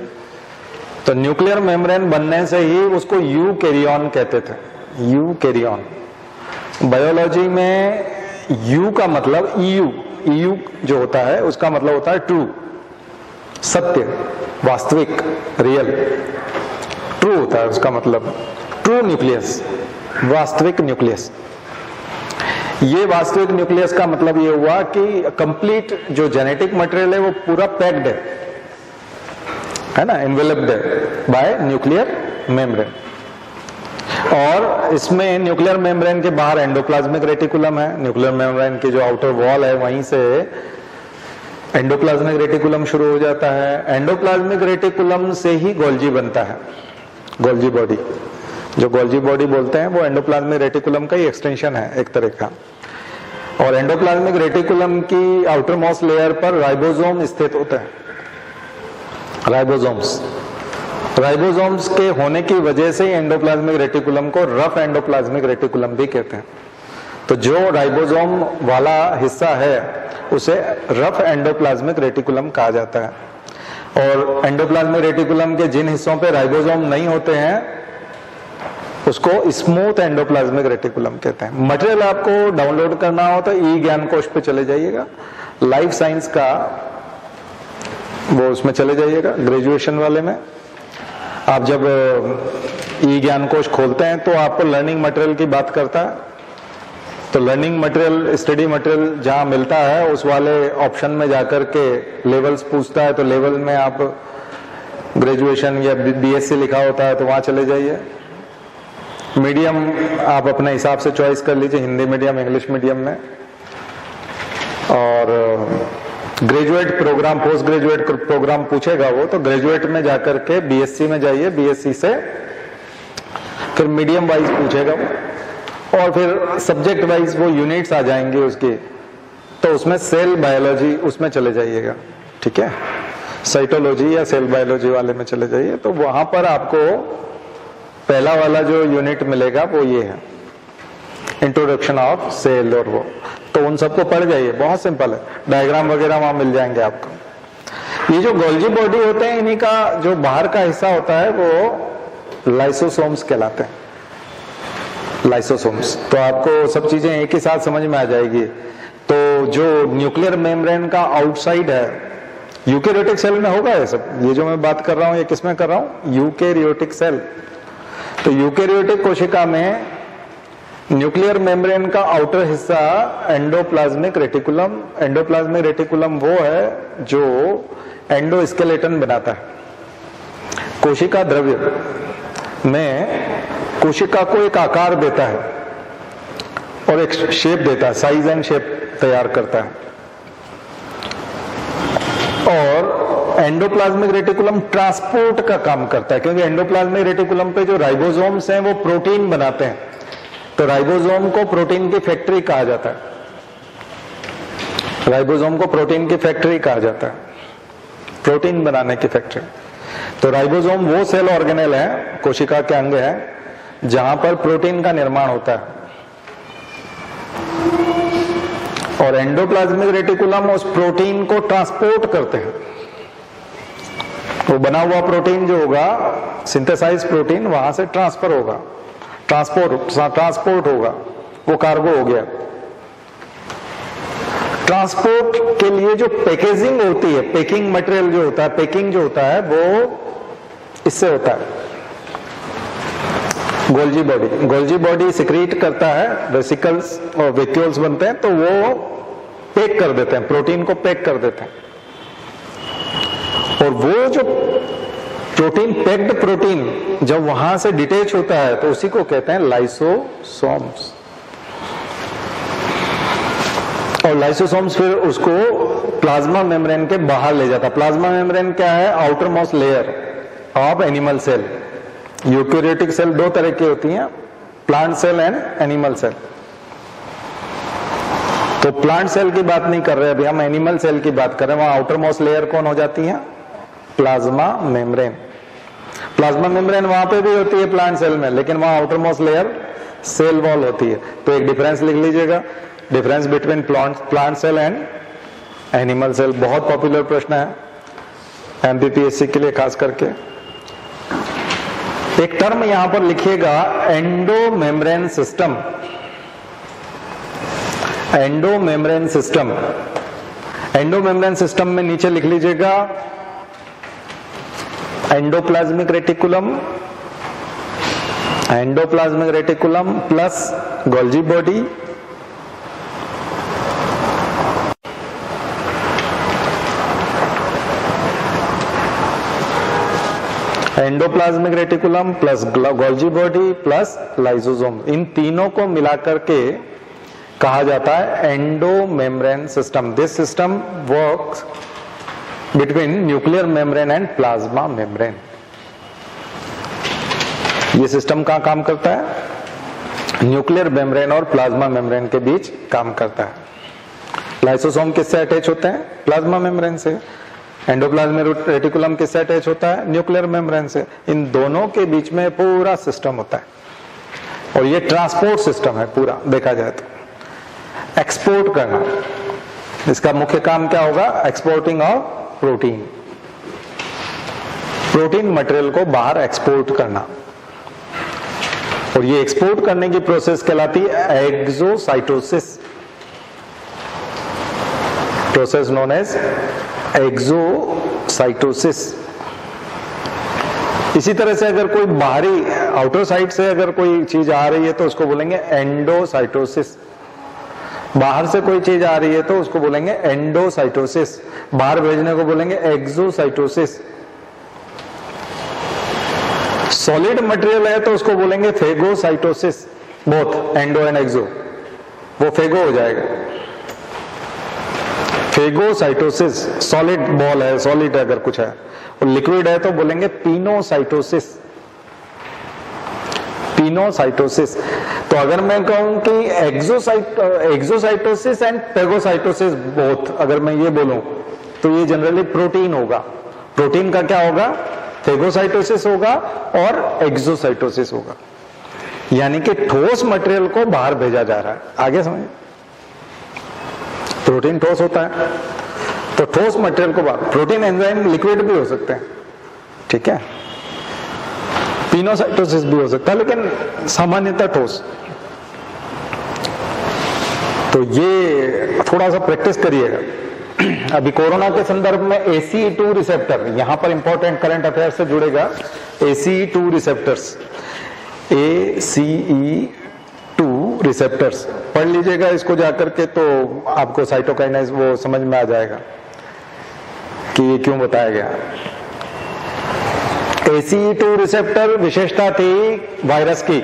तो न्यूक्लियर मेम्ब्रेन बनने से ही उसको यूकैरियन कहते थे, यूकैरियन। बायोलॉजी में यू का मतलब ईयू जो होता है उसका मतलब होता है ट्रू, सत्य, वास्तविक, रियल। ट्रू होता है उसका मतलब, ट्रू न्यूक्लियस, वास्तविक न्यूक्लियस। ये वास्तविक न्यूक्लियस का मतलब ये हुआ कि कंप्लीट जो जेनेटिक मटेरियल है वो पूरा पैक्ड है ना, एनवेलप्ड है बाय न्यूक्लियर मेम्ब्रेन। और इसमें न्यूक्लियर मेम्ब्रेन के बाहर एंडोप्लाज्मिक रेटिकुलम है। न्यूक्लियर मेम्ब्रेन की जो आउटर वॉल है वहीं से एंडोप्लाज्मिक रेटिकुलम शुरू हो जाता है। एंडोप्लाज्मिक रेटिकुलम से ही गोल्जी बनता है, गोल्जी बॉडी। जो गोल्जी बॉडी बोलते हैं वो एंडोप्लाज्मिक रेटिकुलम का ही एक्सटेंशन है एक तरह का। और एंडोप्लाज्मिक रेटिकुलम की आउटर मोस्ट लेयर पर राइबोसोम स्थित होता है, राइबोसोम्स। राइबोसोम्स के होने की वजह से एंडोप्लाज्मिक रेटिकुलम को रफ एंडोप्लाज्मिक रेटिकुलम भी कहते हैं। तो जो राइबोसोम वाला हिस्सा है उसे रफ एंडोप्लाज्मिक रेटिकुलम कहा जाता है। और एंडोप्लाज्मिक रेटिकुलम के जिन हिस्सों पे राइबोसोम नहीं होते हैं उसको स्मूथ एंडोप्लाज्मिक रेटिकुलम कहते हैं। मटेरियल आपको डाउनलोड करना हो तो ई ज्ञान कोश पे चले जाइएगा, लाइफ साइंस का वो उसमें चले जाइएगा, ग्रेजुएशन वाले में। आप जब ई ज्ञान कोश खोलते हैं तो आपको लर्निंग मटेरियल की बात करता है। तो लर्निंग मटेरियल, स्टडी मटेरियल जहां मिलता है उस वाले ऑप्शन में जाकर के लेवल्स पूछता है, तो लेवल में आप ग्रेजुएशन या बीएससी लिखा होता है तो वहां चले जाइए। मीडियम आप अपने हिसाब से चॉइस कर लीजिए, हिंदी मीडियम, इंग्लिश मीडियम में। और graduate programme, post graduate programme पूछेगा वो, तो ग्रेजुएट में जाकर के बीएससी में जाइए, बीएससी से फिर मीडियम वाइज पूछेगा वो, और फिर सब्जेक्ट वाइज वो यूनिट्स आ जाएंगे उसकी, तो उसमें सेल बायोलॉजी उसमें चले जाइएगा, ठीक है, साइटोलॉजी या सेल बायोलॉजी वाले में चले जाइए। तो वहां पर आपको पहला वाला जो यूनिट मिलेगा वो ये है, इंट्रोडक्शन ऑफ सेल, और वो तो उन सबको पढ़ जाइए, बहुत सिंपल है, डायग्राम वगैरह वहां मिल जाएंगे आपको। ये जो गोल्जी बॉडी होते हैं इन्हीं का जो बाहर का हिस्सा होता है वो लाइसोसोम्स कहलाते हैं, लाइसोसोम्स। तो आपको सब चीजें एक ही साथ समझ में आ जाएगी। तो जो न्यूक्लियर मेम्ब्रेन का आउटसाइड है, यूकेरियोटिक सेल में होगा ये सब, ये जो मैं बात कर रहा हूं ये किसमें कर रहा हूं, यूकेरियोटिक सेल। तो यूकेरियोटिक कोशिका में न्यूक्लियर मेम्ब्रेन का आउटर हिस्सा एंडोप्लाज्मिक रेटिकुलम। एंडोप्लाज्मिक रेटिकुलम वो है जो एंडोस्केलेटन बनाता है। कोशिका द्रव्य में कोशिका को एक आकार देता है और एक शेप देता है, साइज एंड शेप तैयार करता है। और एंडोप्लाज्मिक रेटिकुलम ट्रांसपोर्ट का काम करता है, क्योंकि एंडोप्लाज्मिक रेटिकुलम पे जो राइबोसोम्स हैं वो प्रोटीन बनाते हैं। तो राइबोसोम को प्रोटीन की फैक्ट्री कहा जाता है, राइबोसोम को प्रोटीन की फैक्ट्री कहा जाता है, प्रोटीन बनाने की फैक्ट्री। तो राइबोसोम वो सेल ऑर्गेनेल है, कोशिका के अंग है, जहां पर प्रोटीन का निर्माण होता है। और एंडोप्लाज्मिक रेटिकुलम उस प्रोटीन को ट्रांसपोर्ट करते हैं। वो बना हुआ प्रोटीन जो होगा, सिंथेसाइज प्रोटीन, वहां से ट्रांसफर होगा, ट्रांसपोर्ट होगा, वो कार्गो हो गया। ट्रांसपोर्ट के लिए जो पैकेजिंग होती है, पैकिंग मटेरियल जो होता है, पैकिंग जो होता है वो इससे होता है, Golgi body. Golgi body secrete करता है, वेसिकल्स और वेक्यूल्स बनते हैं, तो वो पैक कर देते हैं, प्रोटीन को पैक कर देते हैं। और वो जो प्रोटीन, पैक्ड प्रोटीन जब वहां से डिटेच होता है तो उसी को कहते हैं लाइसोसोम्स। और लाइसोसोम्स फिर उसको प्लाज्मा मेम्ब्रेन के बाहर ले जाता है। प्लाज्मा मेम्ब्रेन क्या है, outer most layer of animal cell. Eukaryotic cell दो तरह की होती हैं, plant cell and animal cell. तो प्लांट सेल की बात नहीं कर रहे अभी हम, एनिमल सेल की बात कर रहे हैं। वहां आउटर मोस्ट लेयर कौन हो जाती है, प्लाज्मा मेम्ब्रेन। प्लाज्मा मेम्ब्रेन वहां पे भी होती है प्लांट सेल में, लेकिन वहां outer most layer cell wall होती है। तो एक डिफरेंस लिख लीजिएगा, difference between plant cell and animal cell. बहुत पॉपुलर प्रश्न है एमपीपीएससी के लिए खास करके। एक टर्म यहां पर लिखिएगा endomembrane system. Endomembrane system, endomembrane system में नीचे लिख लीजिएगा endoplasmic reticulum, endoplasmic reticulum plus Golgi body, endoplasmic reticulum plus Golgi body plus lysosome. इन तीनों को मिलाकर के कहा जाता है endomembrane system. This system works between nuclear membrane and plasma membrane. ये सिस्टम कहां काम करता है? न्यूक्लियर मेम्ब्रेन और प्लाज्मा मेम्ब्रेन के बीच काम करता है। लाइसोसोम किससे अटैच होते हैं? प्लाज्मा मेम्ब्रेन से। एंडोप्लाज्मिक रेटिकुलम किससे अटैच होता है? न्यूक्लियर मेम्ब्रेन से। इन दोनों के बीच में पूरा सिस्टम होता है और ये ट्रांसपोर्ट सिस्टम है पूरा देखा जाए तो। एक्सपोर्ट करना, इसका मुख्य काम क्या होगा? Exporting of protein, protein material को बाहर एक्सपोर्ट करना। और ये एक्सपोर्ट करने की प्रोसेस कहलाती है exocytosis, process known as exocytosis. इसी तरह से अगर कोई बाहरी आउटर साइड से अगर कोई चीज आ रही है तो उसको बोलेंगे एंडोसाइटोसिस। बाहर से कोई चीज आ रही है तो उसको बोलेंगे एंडोसाइटोसिस। बाहर भेजने को बोलेंगे एक्सोसाइटोसिस। सॉलिड मटेरियल है तो उसको बोलेंगे फेगोसाइटोसिस। बोथ एंडो एंड एक्सो, वो फेगो हो जाएगा। फेगोसाइटोसिस, सॉलिड बॉल है, सॉलिड अगर कुछ है, और लिक्विड है तो बोलेंगे पिनोसाइटोसिस। पिनोसाइटोसिस। तो अगर मैं कहूं कि एक्सोसाइटोसिस एंड पेगोसाइटोसिस बोथ, अगर मैं ये बोलूं तो ये जनरली प्रोटीन होगा। प्रोटीन का क्या होगा? फेगोसाइटोसिस होगा और एक्सोसाइटोसिस होगा। यानी कि ठोस मटेरियल को बाहर भेजा जा रहा है। आगे समझ, प्रोटीन ठोस होता है तो ठोस मटेरियल को बाहर, प्रोटीन एंजाइम लिक्विड भी हो सकते हैं, ठीक है, पिनोसाइटोसिस भी हो सकता है, लेकिन सामान्यतः ठोस। तो ये थोड़ा सा प्रैक्टिस करिएगा। अभी कोरोना के संदर्भ में ACE2 रिसेप्टर, यहां पर इंपॉर्टेंट करंट अफेयर से जुड़ेगा। ACE2 रिसेप्टर्स, ACE2 रिसेप्टर्स पढ़ लीजिएगा इसको जाकर के, तो आपको साइटोकाइनेज वो समझ में आ जाएगा कि ये क्यों बताया गया। ACE2 रिसेप्टर विशेषता थी वायरस की।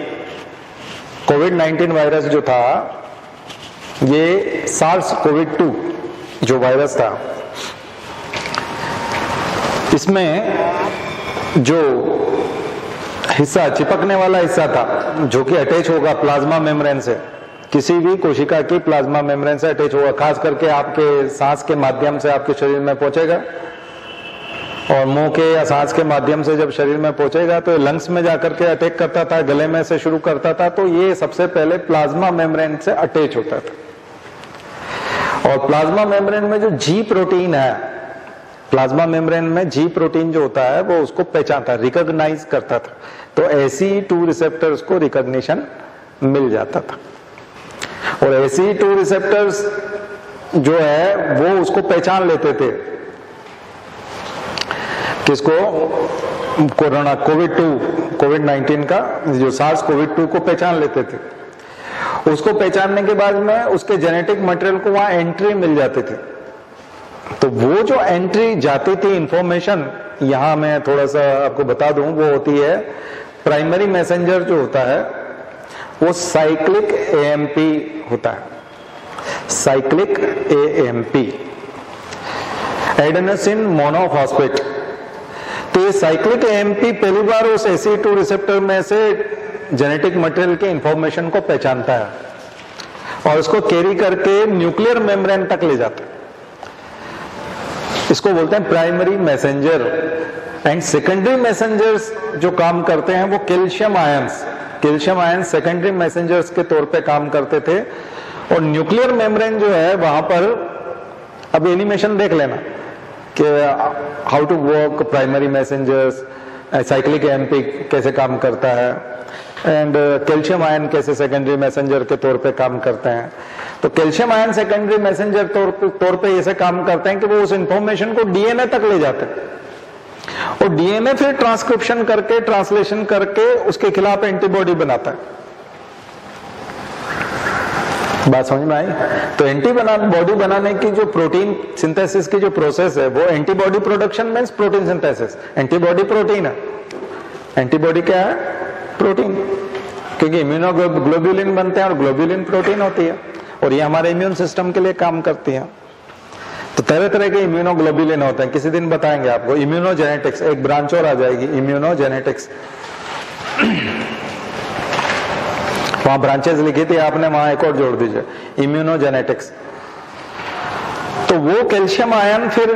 कोविड-19 वायरस जो था, ये SARS-CoV-2 जो वायरस था, इसमें जो हिस्सा, चिपकने वाला हिस्सा था जो कि अटैच होगा प्लाज्मा मेम्ब्रेन से, किसी भी कोशिका की प्लाज्मा मेम्ब्रेन से अटैच होगा, खास करके आपके सांस के माध्यम से आपके शरीर में पहुंचेगा, और मुंह के या सांस के माध्यम से जब शरीर में पहुंचेगा तो लंग्स में जाकर के अटैक करता था, गले में से शुरू करता था। तो ये सबसे पहले प्लाज्मा मेम्ब्रेन से अटैच होता था। और प्लाज्मा मेम्ब्रेन में जो जी प्रोटीन है, प्लाज्मा मेम्ब्रेन में जी प्रोटीन जो होता है वो उसको पहचानता, रिकॉग्नाइज करता था। तो ACE2 रिसेप्टर्स को रिकॉग्निशन मिल जाता था। और ACE2 रिसेप्टर्स जो है वो उसको पहचान लेते थे, किसको? कोरोना कोविड-19 का जो SARS-CoV-2 को पहचान लेते थे। उसको पहचानने के बाद में उसके जेनेटिक मटेरियल को वहां एंट्री मिल जाती थी। तो वो जो एंट्री जाती थी इंफॉर्मेशन, यहां मैं थोड़ा सा आपको बता दूं, वो होती है प्राइमरी मैसेंजर जो होता है वो साइक्लिक AMP होता है। Cyclic AMP, adenosine monophosphate. तो ये साइक्लिक AMP पहली बार उस ACE2 रिसेप्टर में से जेनेटिक मटेरियल के इंफॉर्मेशन को पहचानता है और उसको कैरी करके न्यूक्लियर मेम्ब्रेन तक ले जाता है। इसको बोलते हैं primary messenger. And secondary messengers जो काम करते हैं वो कैल्शियम आयंस सेकेंडरी मैसेंजर्स के तौर पे काम करते थे। और न्यूक्लियर मेम्ब्रेन जो है वहां पर अब एनिमेशन देख लेना कि how to work primary messengers, cyclic AMP कैसे काम करता है, एंड कैल्शियम आयन कैसे सेकेंडरी मैसेंजर के तौर पे काम करते हैं। तो कैल्शियम आयन सेकेंडरी मैसेंजर तौर पे ऐसे काम करते हैं कि वो उस इंफॉर्मेशन को डीएनए तक ले जाते हैं और डीएनए फिर ट्रांसक्रिप्शन करके, ट्रांसलेशन करके उसके खिलाफ एंटीबॉडी बनाता है। बात समझ में आई? तो एंटीबॉडी बनाने की जो प्रोटीन सिंथेसिस की जो प्रोसेस है वो antibody production means protein synthesis. Antibody protein है, एंटीबॉडी क्या है? प्रोटीन, क्योंकि इम्यूनोग्लोब्युलिन बनते हैं और ग्लोब्युलिन प्रोटीन होती है और ये हमारे इम्यून सिस्टम के लिए काम करती है। तो तरह तरह के इम्यूनोग्लोब्युलिन होते हैं, किसी दिन बताएंगे आपको। इम्यूनोजेनेटिक्स एक ब्रांच और आ जाएगी, इम्यूनोजेनेटिक्स। वहां ब्रांचेस लिखी थी आपने, वहां एक और जोड़ दीजिए, इम्यूनोजेनेटिक्स। तो वो कैल्शियम आयन फिर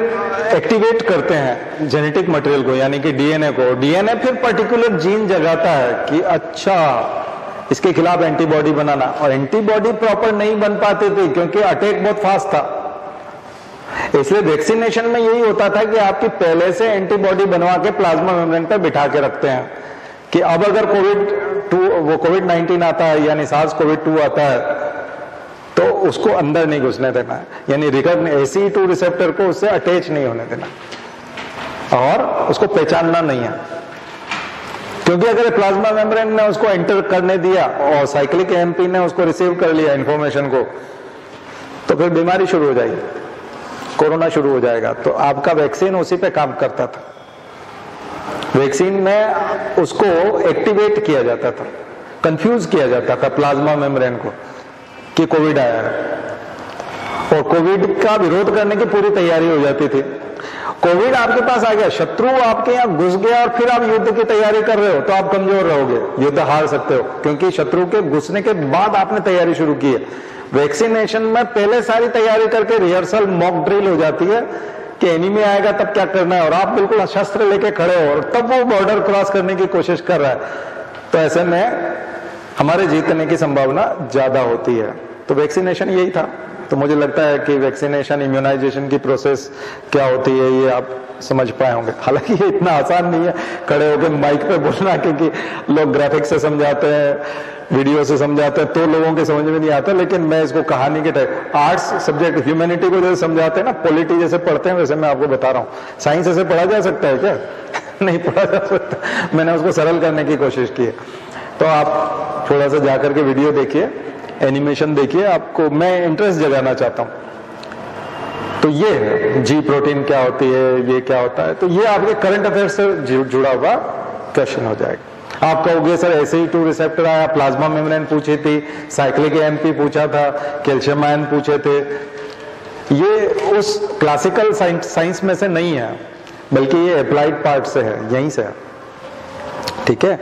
एक्टिवेट करते हैं जेनेटिक मटेरियल को, यानी कि डीएनए को। डीएनए फिर पर्टिकुलर जीन जगाता है कि अच्छा इसके खिलाफ एंटीबॉडी बनाना, और एंटीबॉडी प्रॉपर नहीं बन पाती थी क्योंकि अटैक बहुत फास्ट था। इसलिए वैक्सीनेशन में यही होता था कि आपकी पहले से एंटीबॉडी बनवा के प्लाज्मा मेम्ब्रेन पे बिठा के रखते हैं कि अब अगर कोविड-19 आता है यानी SARS-CoV-2 आता है तो उसको अंदर नहीं घुसने देना है, यानी ACE2 रिसेप्टर को उससे अटैच नहीं होने देना और उसको पहचानना नहीं है। क्योंकि अगर प्लाज्मा मेम्ब्रेन ने उसको एंटर करने दिया और साइक्लिक एमपी ने उसको रिसीव कर लिया इंफॉर्मेशन को, तो फिर बीमारी शुरू हो जाएगी, कोरोना शुरू हो जाएगा। तो आपका वैक्सीन उसी पे काम करता था। वैक्सीन में उसको एक्टिवेट किया जाता था, कंफ्यूज किया जाता था प्लाज्मा मेम्ब्रेन को कि कोविड आया है, और कोविड का विरोध करने की पूरी तैयारी हो जाती थी। कोविड आपके पास आ गया, शत्रु आपके यहाँ घुस गया और फिर आप युद्ध की तैयारी कर रहे हो तो आप कमजोर रहोगे, युद्ध हार सकते हो, क्योंकि शत्रु के घुसने के बाद आपने तैयारी शुरू की है। वैक्सीनेशन में पहले सारी तैयारी करके रिहर्सल, मॉक ड्रिल हो जाती है कि एनिमी आएगा तब क्या करना है, और आप बिल्कुल शस्त्र लेके खड़े हो और तब वो बॉर्डर क्रॉस करने की कोशिश कर रहा है। तो ऐसे में हमारे जीतने की संभावना ज्यादा होती है। तो वैक्सीनेशन यही था। तो मुझे लगता है कि वैक्सीनेशन, इम्यूनाइजेशन की प्रोसेस क्या होती है ये आप समझ पाए होंगे। हालांकि ये इतना आसान नहीं है खड़े होकर माइक पे बोलना, क्योंकि लोग ग्राफिक्स से समझाते हैं, वीडियो से समझाते हैं तो लोगों के समझ में नहीं आता। लेकिन मैं इसको कहानी के टाइप, आर्ट्स सब्जेक्ट ह्यूमैनिटी को जैसे समझाते हैं ना, पॉलिटी जैसे पढ़ते हैं, वैसे मैं आपको बता रहा हूँ। साइंस ऐसे पढ़ा जा सकता है क्या? नहीं पढ़ा जा सकता। मैंने उसको सरल करने की कोशिश की है। तो आप थोड़ा सा जाकर के वीडियो देखिए, एनिमेशन देखिए, आपको मैं इंटरेस्ट जगाना चाहता हूँ। तो ये है जी प्रोटीन क्या होती है, ये क्या होता है। तो ये आपके करंट अफेयर से जुड़ा हुआ क्वेश्चन हो जाएगा। आप कहोगे सर ACE2 रिसेप्टर आया, प्लाज्मा मेम्ब्रेन पूछी थी, साइक्लिक एमपी पूछा था, कैल्शियम आयन पूछे थे। ये उस क्लासिकल साइंस में से नहीं है, बल्कि ये अप्लाइड पार्ट से है, यहीं से है। ठीक है,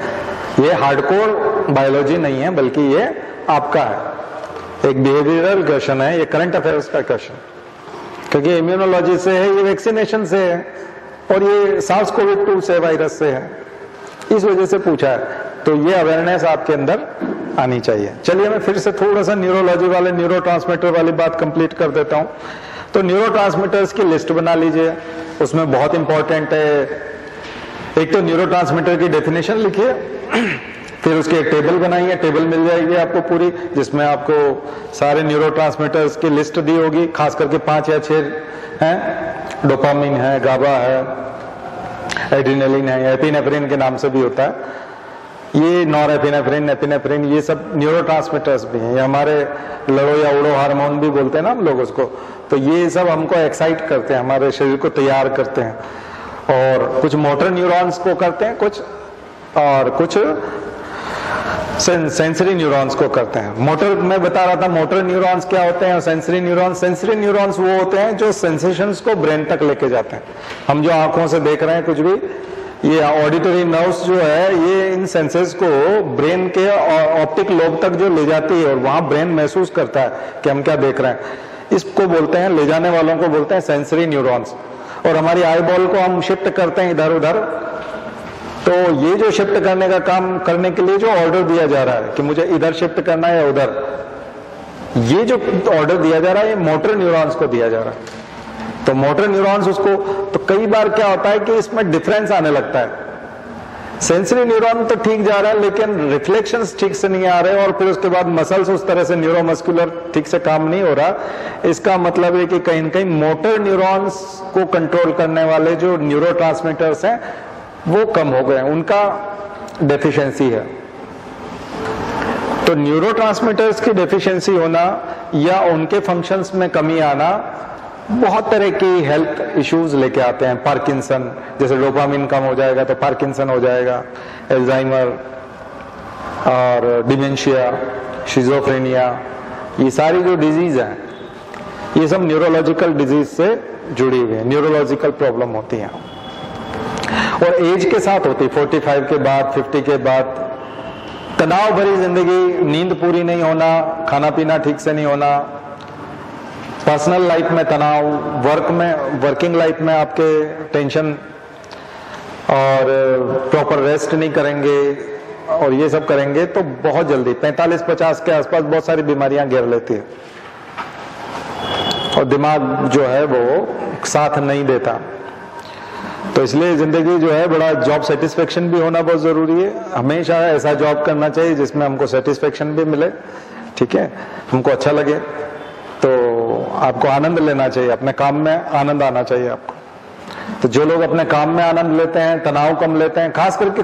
ये हार्डकोर बायोलॉजी नहीं है, बल्कि ये आपका है, एक बिहेवियरल क्वेश्चन है, ये करंट अफेयर्स का क्वेश्चन, क्योंकि इम्यूनोलॉजी से है, ये वैक्सीनेशन से है, और ये SARS-CoV-2 से, वायरस से है, इस वजह से पूछा है। तो ये अवेयरनेस आपके अंदर आनी चाहिए। चलिए मैं फिर से थोड़ा सा न्यूरोलॉजी वाले, न्यूरोट्रांसमीटर वाली बात कंप्लीट कर देता हूं। तो न्यूरोट्रांसमीटर्स की लिस्ट बना लीजिए, उसमें बहुत इंपॉर्टेंट है, एक तो न्यूरोट्रांसमीटर की डेफिनेशन लिखिए, फिर उसकी एक टेबल बनाइए, टेबल मिल जाएगी आपको पूरी, जिसमें आपको सारे न्यूरोट्रांसमीटर्स की लिस्ट दी होगी, खास करके 5 या 6 हैं। डोपामिन है, गाबा है, एड्रेनलिन है, एपिनेफ्रिन के नाम से भी होता है, ये नॉरएपिनेफ्रिन, एपिनेफ्रिन, ये सब न्यूरोट्रांसमीटर्स भी हैं। ये हमारे लड़ो या उड़ो हार्मोन भी बोलते हैं ना हम लोग उसको। तो ये सब हमको एक्साइट करते हैं, हमारे शरीर को तैयार करते हैं, और कुछ मोटर न्यूरॉन्स को करते हैं, कुछ सेंसरी न्यूरॉन्स को करते हैं। मोटर, मैं बता रहा था मोटर न्यूरॉन्स क्या होते हैं, और सेंसरी न्यूरॉन्स वो होते हैं जो सेंसेशंस को ब्रेन तक लेके जाते हैं। हम जो आंखों से देख रहे हैं कुछ भी, ये ऑडिटरी नर्व्स जो है, ये इन सेंसेस को ब्रेन के ऑप्टिक लोब तक जो ले जाती है, और वहां ब्रेन महसूस करता है कि हम क्या देख रहे हैं। इसको बोलते हैं, ले जाने वालों को बोलते हैं सेंसरी न्यूरॉन्स। और हमारी आई बॉल को हम शिफ्ट करते हैं इधर उधर, तो ये जो शिफ्ट करने का काम करने के लिए जो ऑर्डर दिया जा रहा है कि मुझे इधर शिफ्ट करना है या उधर, ये जो ऑर्डर दिया जा रहा है ये मोटर न्यूरॉन्स को दिया जा रहा है। तो मोटर न्यूरॉन्स उसको, तो कई बार क्या होता है कि इसमें डिफरेंस आने लगता है। सेंसरी न्यूरॉन तो ठीक जा रहा है लेकिन रिफ्लेक्शंस ठीक से नहीं आ रहे, और फिर उसके बाद मसल्स उस तरह से न्यूरोमस्कुलर ठीक से काम नहीं हो रहा। इसका मतलब है कि कहीं न कहीं मोटर न्यूरॉन्स को कंट्रोल करने वाले जो न्यूरोट्रांसमीटर्स हैं वो कम हो गए, उनका डेफिशिएंसी है। तो न्यूरोट्रांसमीटर्स की डेफिशिएंसी होना या उनके फंक्शंस में कमी आना बहुत तरह की हेल्थ इश्यूज लेके आते हैं। पार्किंसन, जैसे डोपामिन कम हो जाएगा तो पार्किंसन हो जाएगा, एल्जाइमर और डिमेंशिया, शिजोफ्रेनिया, ये सारी जो डिजीज हैं ये सब न्यूरोलॉजिकल डिजीज से जुड़ी हुई है, न्यूरोलॉजिकल प्रॉब्लम होती हैं और एज के साथ होती है। 45 के बाद, 50 के बाद तनाव भरी जिंदगी, नींद पूरी नहीं होना, खाना पीना ठीक से नहीं होना, पर्सनल लाइफ में तनाव, वर्किंग लाइफ में आपके टेंशन और प्रॉपर रेस्ट नहीं करेंगे और ये सब करेंगे तो बहुत जल्दी 45-50 के आसपास बहुत सारी बीमारियां घेर लेती है और दिमाग जो है वो साथ नहीं देता। तो इसलिए जिंदगी जो है बड़ा जॉब सेटिस्फेक्शन भी होना बहुत जरूरी है। हमेशा ऐसा जॉब करना चाहिए जिसमें हमको सेटिस्फेक्शन भी मिले, ठीक है, हमको अच्छा लगे। तो आपको आनंद लेना चाहिए, अपने काम में आनंद आना चाहिए आपको। तो जो लोग अपने काम में आनंद लेते हैं, तनाव कम लेते हैं, खास करके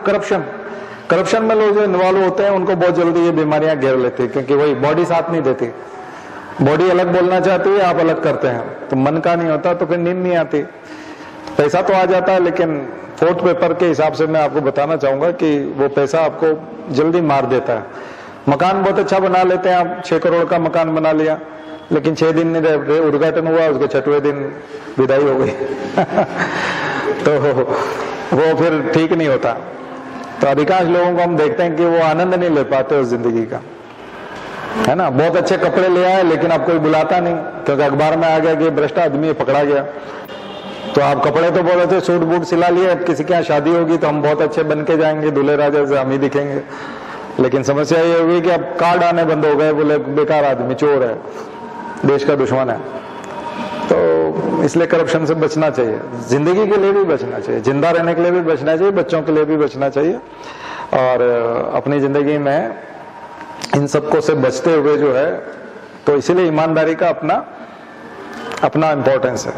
करप्शन में लोग जो इन्वॉल्व होते हैं उनको बहुत जल्दी ये बीमारियां घेर लेती है, क्योंकि वही बॉडी साथ नहीं देती। बॉडी अलग बोलना चाहती है, आप अलग करते हैं, तो मन का नहीं होता तो फिर नींद नहीं आती। पैसा तो आ जाता है लेकिन फोर्थ पेपर के हिसाब से मैं आपको बताना चाहूंगा कि वो पैसा आपको जल्दी मार देता है। मकान बहुत अच्छा बना लेते हैं आप, 6 करोड़ का मकान बना लिया, लेकिन 6 दिन नहीं रहे, उद्घाटन हुआ, उसके 6वें दिन विदाई हो गई तो वो फिर ठीक नहीं होता। तो अधिकांश लोगों को हम देखते हैं कि वो आनंद नहीं ले पाते उस जिंदगी का, है ना। बहुत अच्छे कपड़े ले आए लेकिन आप कोई बुलाता नहीं, क्योंकि अखबार में आ गया कि भ्रष्ट आदमी पकड़ा गया। तो आप कपड़े तो बोले थे, सूट बूट सिला लिए, अब किसी के यहाँ शादी होगी तो हम बहुत अच्छे बन के जाएंगे, दूल्हे राजा से हम ही दिखेंगे। लेकिन समस्या ये हुई कि अब कार्ड आने बंद हो गए, बोले बेकार आदमी, चोर है, देश का दुश्मन है। तो इसलिए करप्शन से बचना चाहिए, जिंदगी के लिए भी बचना चाहिए, जिंदा रहने के लिए भी बचना चाहिए, बच्चों के लिए भी बचना चाहिए। और अपनी जिंदगी में इन सबको से बचते हुए जो है, तो इसीलिए ईमानदारी का अपना इम्पोर्टेंस है,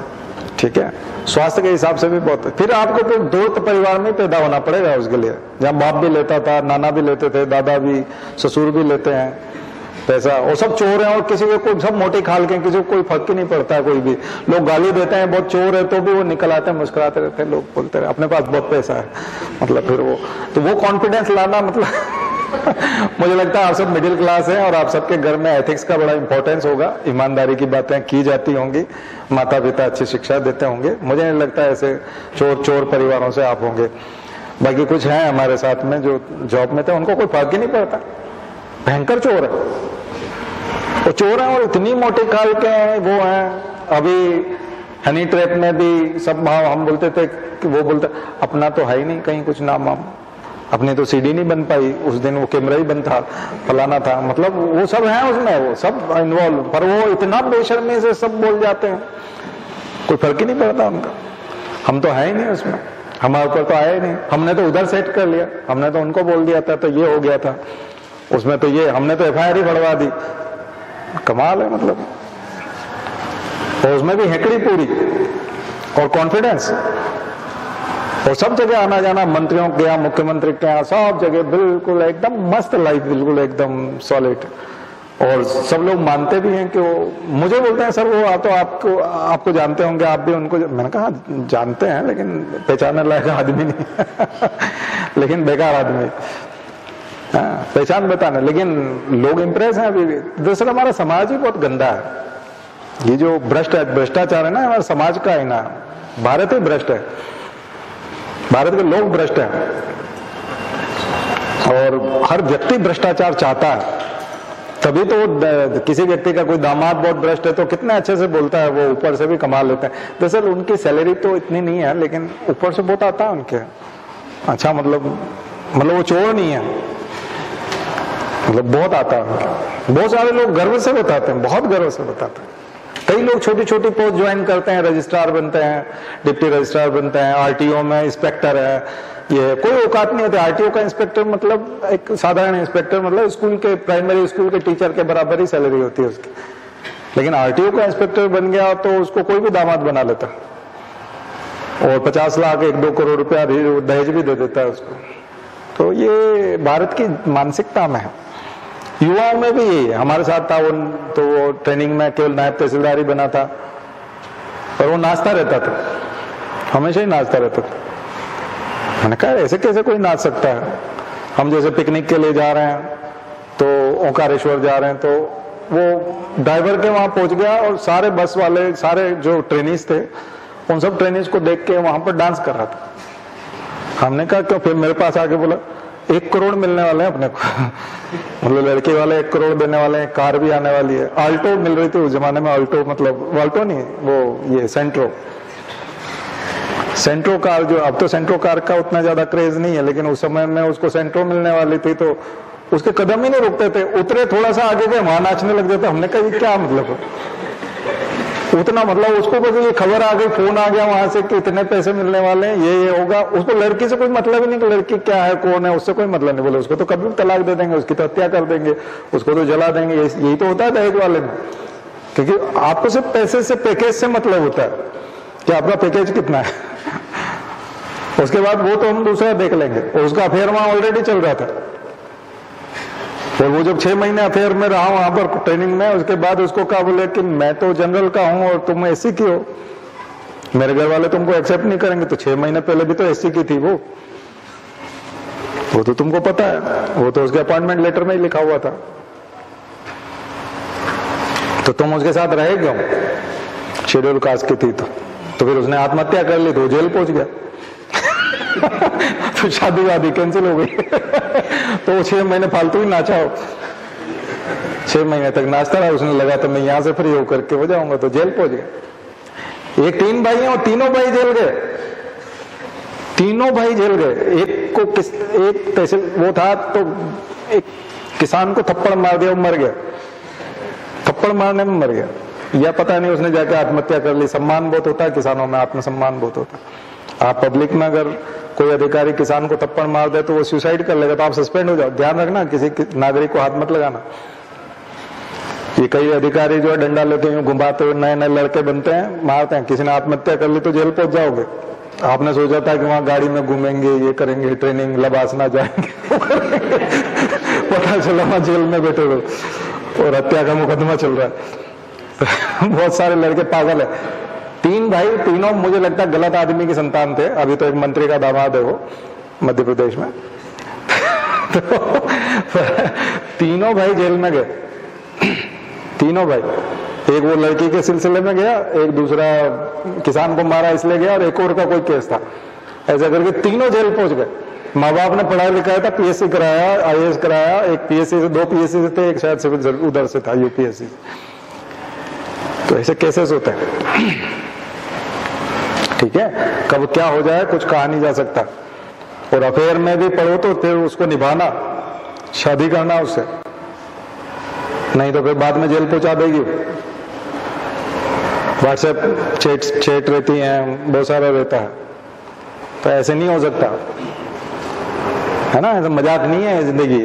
ठीक है। स्वास्थ्य के हिसाब से भी बहुत है। फिर आपको तो दोस्त परिवार में पैदा होना पड़ेगा उसके लिए, जहाँ बाप भी लेता था, नाना भी लेते थे, दादा भी, ससुर भी लेते हैं पैसा, और सब चोर हैं और किसी को कोई, सब मोटे खाल के, किसी को कोई फर्क ही नहीं पड़ता है। कोई भी लोग गाली देते हैं बहुत चोर है तो भी वो निकल आते हैं, मुस्कुराते रहते हैं, लोग बोलते हैं अपने पास बहुत पैसा है, मतलब फिर वो कॉन्फिडेंस लाना, मतलब मुझे लगता है आप सब मिडिल क्लास हैं और आप सबके घर में एथिक्स का बड़ा इंपॉर्टेंस होगा, ईमानदारी की बातें की जाती होंगी, माता पिता अच्छी शिक्षा देते होंगे। मुझे नहीं लगता ऐसे चोर परिवारों से आप होंगे। बाकी कुछ हैं हमारे साथ में जो जॉब में थे, उनको कोई फर्क ही नहीं पड़ता, भयंकर चोर है, वो चोर है और इतनी मोटे खाल के हैं, वो हैं। अभी हनी ट्रैप में भी सब हम बोलते थे कि वो बोलते अपना तो है ही नहीं कहीं कुछ नाम वाम, अपनी तो सीडी नहीं बन पाई, उस दिन वो कैमरा ही बंद था, फलाना था, मतलब वो सब है उसमें, वो सब इन्वॉल्व, पर वो इतना बेशर्मी से सब बोल जाते हैं, कोई फर्क ही नहीं पड़ता उनका। हम तो है ही नहीं उसमें, हमारे ऊपर तो आया ही नहीं, हमने तो उधर सेट कर लिया, हमने तो उनको बोल दिया था तो ये हो गया था, उसमें तो ये हमने तो FIR ही बढ़वा दी। कमाल है, मतलब और उसमें भी हेकड़ी पूरी और कॉन्फिडेंस, और सब जगह आना जाना, मंत्रियों के यहाँ, मुख्यमंत्री के यहाँ, सब जगह बिल्कुल एकदम मस्त लाइफ, बिल्कुल एकदम सॉलिड। और सब लोग मानते भी हैं कि वो, मुझे बोलते हैं सर वो तो आपको जानते होंगे, आप भी उनको, मैंने कहा जानते हैं लेकिन पहचानने लायक आदमी नहीं लेकिन बेकार आदमी, पहचान बताना, लेकिन लोग इंप्रेस हैं अभी भी। दरअसल हमारा समाज ही बहुत गंदा है, ये जो भ्रष्टाचार है ना, हमारे समाज का आईना, भारत ही भ्रष्ट है, भारत के लोग भ्रष्ट हैं और हर व्यक्ति भ्रष्टाचार चाहता है, तभी तो किसी व्यक्ति का कोई दामाद बहुत भ्रष्ट है तो कितने अच्छे से बोलता है, वो ऊपर से भी कमा लेते हैं। दरअसल उनकी सैलरी तो इतनी नहीं है, लेकिन ऊपर से बहुत आता है उनके। अच्छा, मतलब वो चोर नहीं है, मतलब बहुत आता है। बहुत सारे लोग गर्व से बताते हैं, बहुत गर्व से बताते हैं। कई लोग छोटी छोटी पोस्ट ज्वाइन करते हैं, रजिस्ट्रार बनते हैं, डिप्टी रजिस्ट्रार बनते हैं, आरटीओ में इंस्पेक्टर है, ये कोई औकात नहीं होती। आरटीओ का इंस्पेक्टर मतलब एक साधारण इंस्पेक्टर, मतलब स्कूल के, प्राइमरी स्कूल के टीचर के बराबर ही सैलरी होती है उसकी। लेकिन आरटीओ का इंस्पेक्टर बन गया तो उसको कोई भी दामाद बना लेता और 50 लाख 1-2 करोड़ रुपया दहेज भी दे देता है उसको। तो ये भारत की मानसिकता में है। युवाओं में भी यही है। हमारे साथ था वो ट्रेनिंग में केवल नायब तहसीलदार ही बना था, और वो नाचता रहता था, हमेशा ही नाचता रहता था। मैंने कहा ऐसे कैसे कोई नाच सकता है। हम जैसे पिकनिक के लिए जा रहे हैं तो ओंकारेश्वर जा रहे हैं, तो वो ड्राइवर के वहां पहुंच गया और सारे बस वाले, सारे जो ट्रेनिज थे, उन सब ट्रेनिज को देख के वहां पर डांस कर रहा था। हमने कहा क्यों? फिर मेरे पास आके बोला 1 करोड़ मिलने वाले हैं अपने को मतलब लड़के वाले 1 करोड़ देने वाले हैं, कार भी आने वाली है। आल्टो मिल रही थी उस जमाने में, आल्टो मतलब वाल्टो नहीं, वो ये सेंट्रो कार, जो अब तो सेंट्रो कार का उतना ज्यादा क्रेज नहीं है, लेकिन उस समय में उसको सेंट्रो मिलने वाली थी, तो उसके कदम ही नहीं रुकते थे। उतरे थोड़ा सा आगे गए, वहां नाचने लग जाते। हमने कहा ये क्या मतलब उतना, मतलब उसको बस ये खबर आ गई, फोन आ गया वहां से कि इतने पैसे मिलने वाले हैं, ये होगा। उसको लड़की से कोई मतलब ही नहीं कि लड़की क्या है, कौन है, उससे कोई मतलब नहीं। बोले उसको तो कभी तलाक दे देंगे, उसकी तो हत्या कर देंगे, उसको तो जला देंगे। यही तो होता है दहेज वाले में, क्योंकि आपको सिर्फ पैसे से, पैकेज से मतलब होता है कि आपका पैकेज कितना है। उसके बाद वो तो हम दूसरा देख लेंगे। और उसका अफेयर वहां ऑलरेडी चल रहा था, और वो जब 6 महीने अफेयर में रहा वहां पर ट्रेनिंग में, उसके बाद उसको कहा, बोले कि मैं तो जनरल का हूं और तुम एससी की हो, मेरे घर वाले तुमको एक्सेप्ट नहीं करेंगे। तो 6 महीने पहले भी तो एससी की थी वो तो तुमको पता है, वो तो उसके अपॉइंटमेंट लेटर में ही लिखा हुआ था। तो तुम उसके साथ रहे क्यों? शेड्यूल कास्ट की थी तो फिर उसने आत्महत्या कर ली, तो जेल पहुंच गया। फिर शादी वादी कैंसिल हो गई। तो 6 महीने फालतू ही नाचा हो, 6 महीने तक नाचता रहा। उसने लगा तो मैं यहां से फ्री होकर के हो जाऊंगा, तो जेल पहुंच गया। एक 3 भाई हैं और तीनों भाई जेल गए, तीनों भाई जेल गए। एक तहसील वो था, तो एक किसान को थप्पड़ मार दिया, वो मर गया, थप्पड़ मारने में मर गया, या पता नहीं उसने जाकर आत्महत्या कर ली। सम्मान बहुत होता है किसानों में, आत्मसम्मान बहुत होता है। आप पब्लिक में अगर कोई अधिकारी किसान को थप्पड़ मार दे तो वो सुसाइड कर लेगा, तो आप सस्पेंड हो जाओ। ध्यान रखना, किसी नागरिक को हाथ मत लगाना। ये कई अधिकारी जो है डंडा लेते हैं, घुमाते हुए नए नए लड़के बनते हैं, मारते हैं। किसी ने आत्महत्या कर ली तो जेल पहुंच जाओगे। आपने सोचा था कि वहां गाड़ी में घूमेंगे, ये करेंगे, ट्रेनिंग लबासना जाएंगे, पता चला वहां जेल में बैठे हो और हत्या का मुकदमा चल रहा है। बहुत सारे लड़के पागल है। 3 भाई, तीनों मुझे लगता है गलत आदमी की संतान थे। अभी तो एक मंत्री का दामाद है वो मध्य प्रदेश में। तो तीनों भाई जेल में गए, तीनों भाई। एक वो लड़की के सिलसिले में गया, एक दूसरा किसान को मारा इसलिए गया, और एक और का कोई केस था। ऐसा करके तीनों जेल पहुंच गए। माँ बाप ने पढ़ाई लिखाया था, पीएससी कराया, आईएएस कराया। एक पीएससी से, 2 पीएससी से थे, एक शायद सिविल उधर से था, यूपीएससी। तो ऐसे केसेस होते हैं। ठीक है, कब क्या हो जाए कुछ कहा नहीं जा सकता। और अफेयर में भी पढ़ो तो फिर उसको निभाना, शादी करना उससे, नहीं तो फिर बाद में जेल पहुंचा देगी। व्हाट्सएप चैट रहती हैं, बहुत सारा रहता है, तो ऐसे नहीं हो सकता है ना। ऐसा मजाक नहीं है जिंदगी।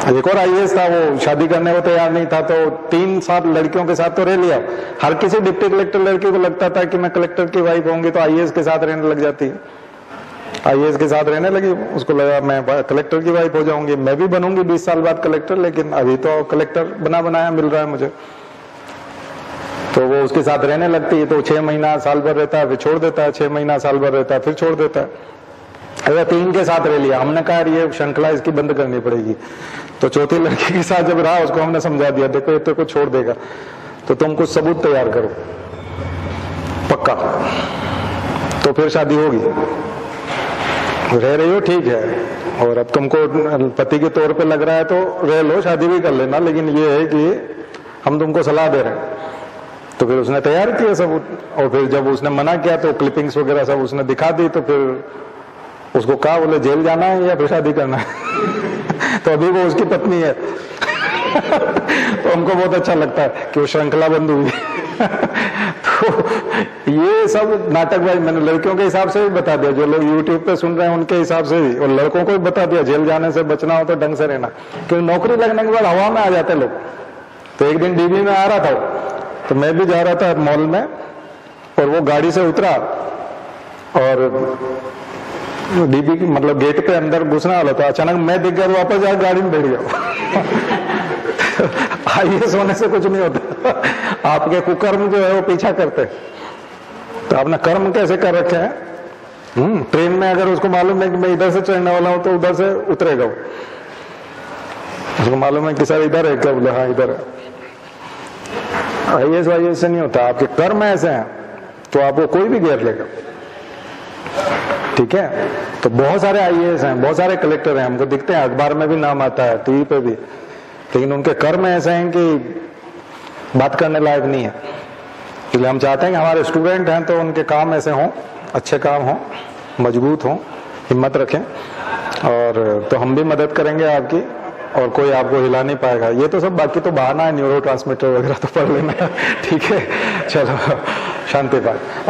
एक और आईएएस था, वो शादी करने को तैयार नहीं था, तो 3-7 लड़कियों के साथ तो रह लिया। हर किसी डिप्टी कलेक्टर लड़की को लगता था कि मैं कलेक्टर की वाइफ होंगी तो आईएएस के साथ रहने लग जाती। आईएएस के साथ रहने लगी, उसको लगा मैं कलेक्टर की वाइफ हो जाऊंगी, मैं भी बनूंगी 20 साल बाद कलेक्टर, लेकिन अभी तो कलेक्टर बनाया मिल रहा है मुझे। तो वो उसके साथ रहने लगती है, तो 6 महीना साल भर रहता है, फिर छोड़ देता है, 6 महीना साल भर रहता है, फिर छोड़ देता है। अगर 3 के साथ रह लिया, हमने कहा ये श्रृंखला इसकी बंद करनी पड़ेगी। तो चौथी लड़की के साथ जब रहा, उसको हमने समझा दिया, देखो ये तेरे को छोड़ देगा, तो तुम कुछ सबूत तैयार करो पक्का, तो फिर शादी होगी। रह रही हो ठीक है, और अब तुमको पति के तौर पे लग रहा है तो रह लो, शादी भी कर लेना, लेकिन ये है कि हम तुमको सलाह दे रहे हैं। तो फिर उसने तैयार किया सब, और फिर जब उसने मना किया तो क्लिपिंग्स वगैरह सब उसने दिखा दी, तो फिर उसको कहा बोले जेल जाना है या फिर शादी करना है तो अभी वो उसकी पत्नी है तो हमको बहुत अच्छा लगता है कि वो श्रृंखलाबंद हुई तो ये सब नाटकबाजी मैंने लड़कियों के हिसाब से भी बता दिया, जो लोग YouTube पे सुन रहे हैं उनके हिसाब से भी, और लड़कों को भी बता दिया जेल जाने से बचना हो तो ढंग से रहना, क्योंकि नौकरी लगने के बाद हवा में आ जाते लोग। तो एक दिन डीबी में आ रहा था, तो मैं भी जा रहा था मॉल में, और वो गाड़ी से उतरा और डीबी की मतलब गेट पे अंदर घुसने वाला था, अचानक मैं दिख गया, वापस जाकर गाड़ी में बैठ गया IAS होने से कुछ नहीं होता आपके कुकर्म जो है वो पीछा करते। तो आपने कर्म कैसे कर रखे हैं? ट्रेन में अगर उसको मालूम है कि मैं इधर से चढ़ने वाला हूं तो उधर से उतरेगा, उसको मालूम है कि सर इधर है, क्या बोले हाँ इधर है। IAS से नहीं होता, आपके कर्म ऐसे हैं तो आपको कोई भी घेर लेगा। ठीक है, तो बहुत सारे IAS हैं, बहुत सारे कलेक्टर हैं, हमको दिखते हैं, अखबार में भी नाम आता है, टीवी पे भी, लेकिन उनके कर्म ऐसे हैं कि बात करने लायक नहीं है। इसलिए हम चाहते हैं कि हमारे स्टूडेंट हैं तो उनके काम ऐसे हों, अच्छे काम हों, मजबूत हों, हिम्मत रखें, और तो हम भी मदद करेंगे आपकी, और कोई आपको हिला नहीं पाएगा। ये तो सब बाकी तो बहाना है, न्यूरोट्रांसमीटर वगैरह तो पढ़ लेना ठीक है, चलो शांति पाठ।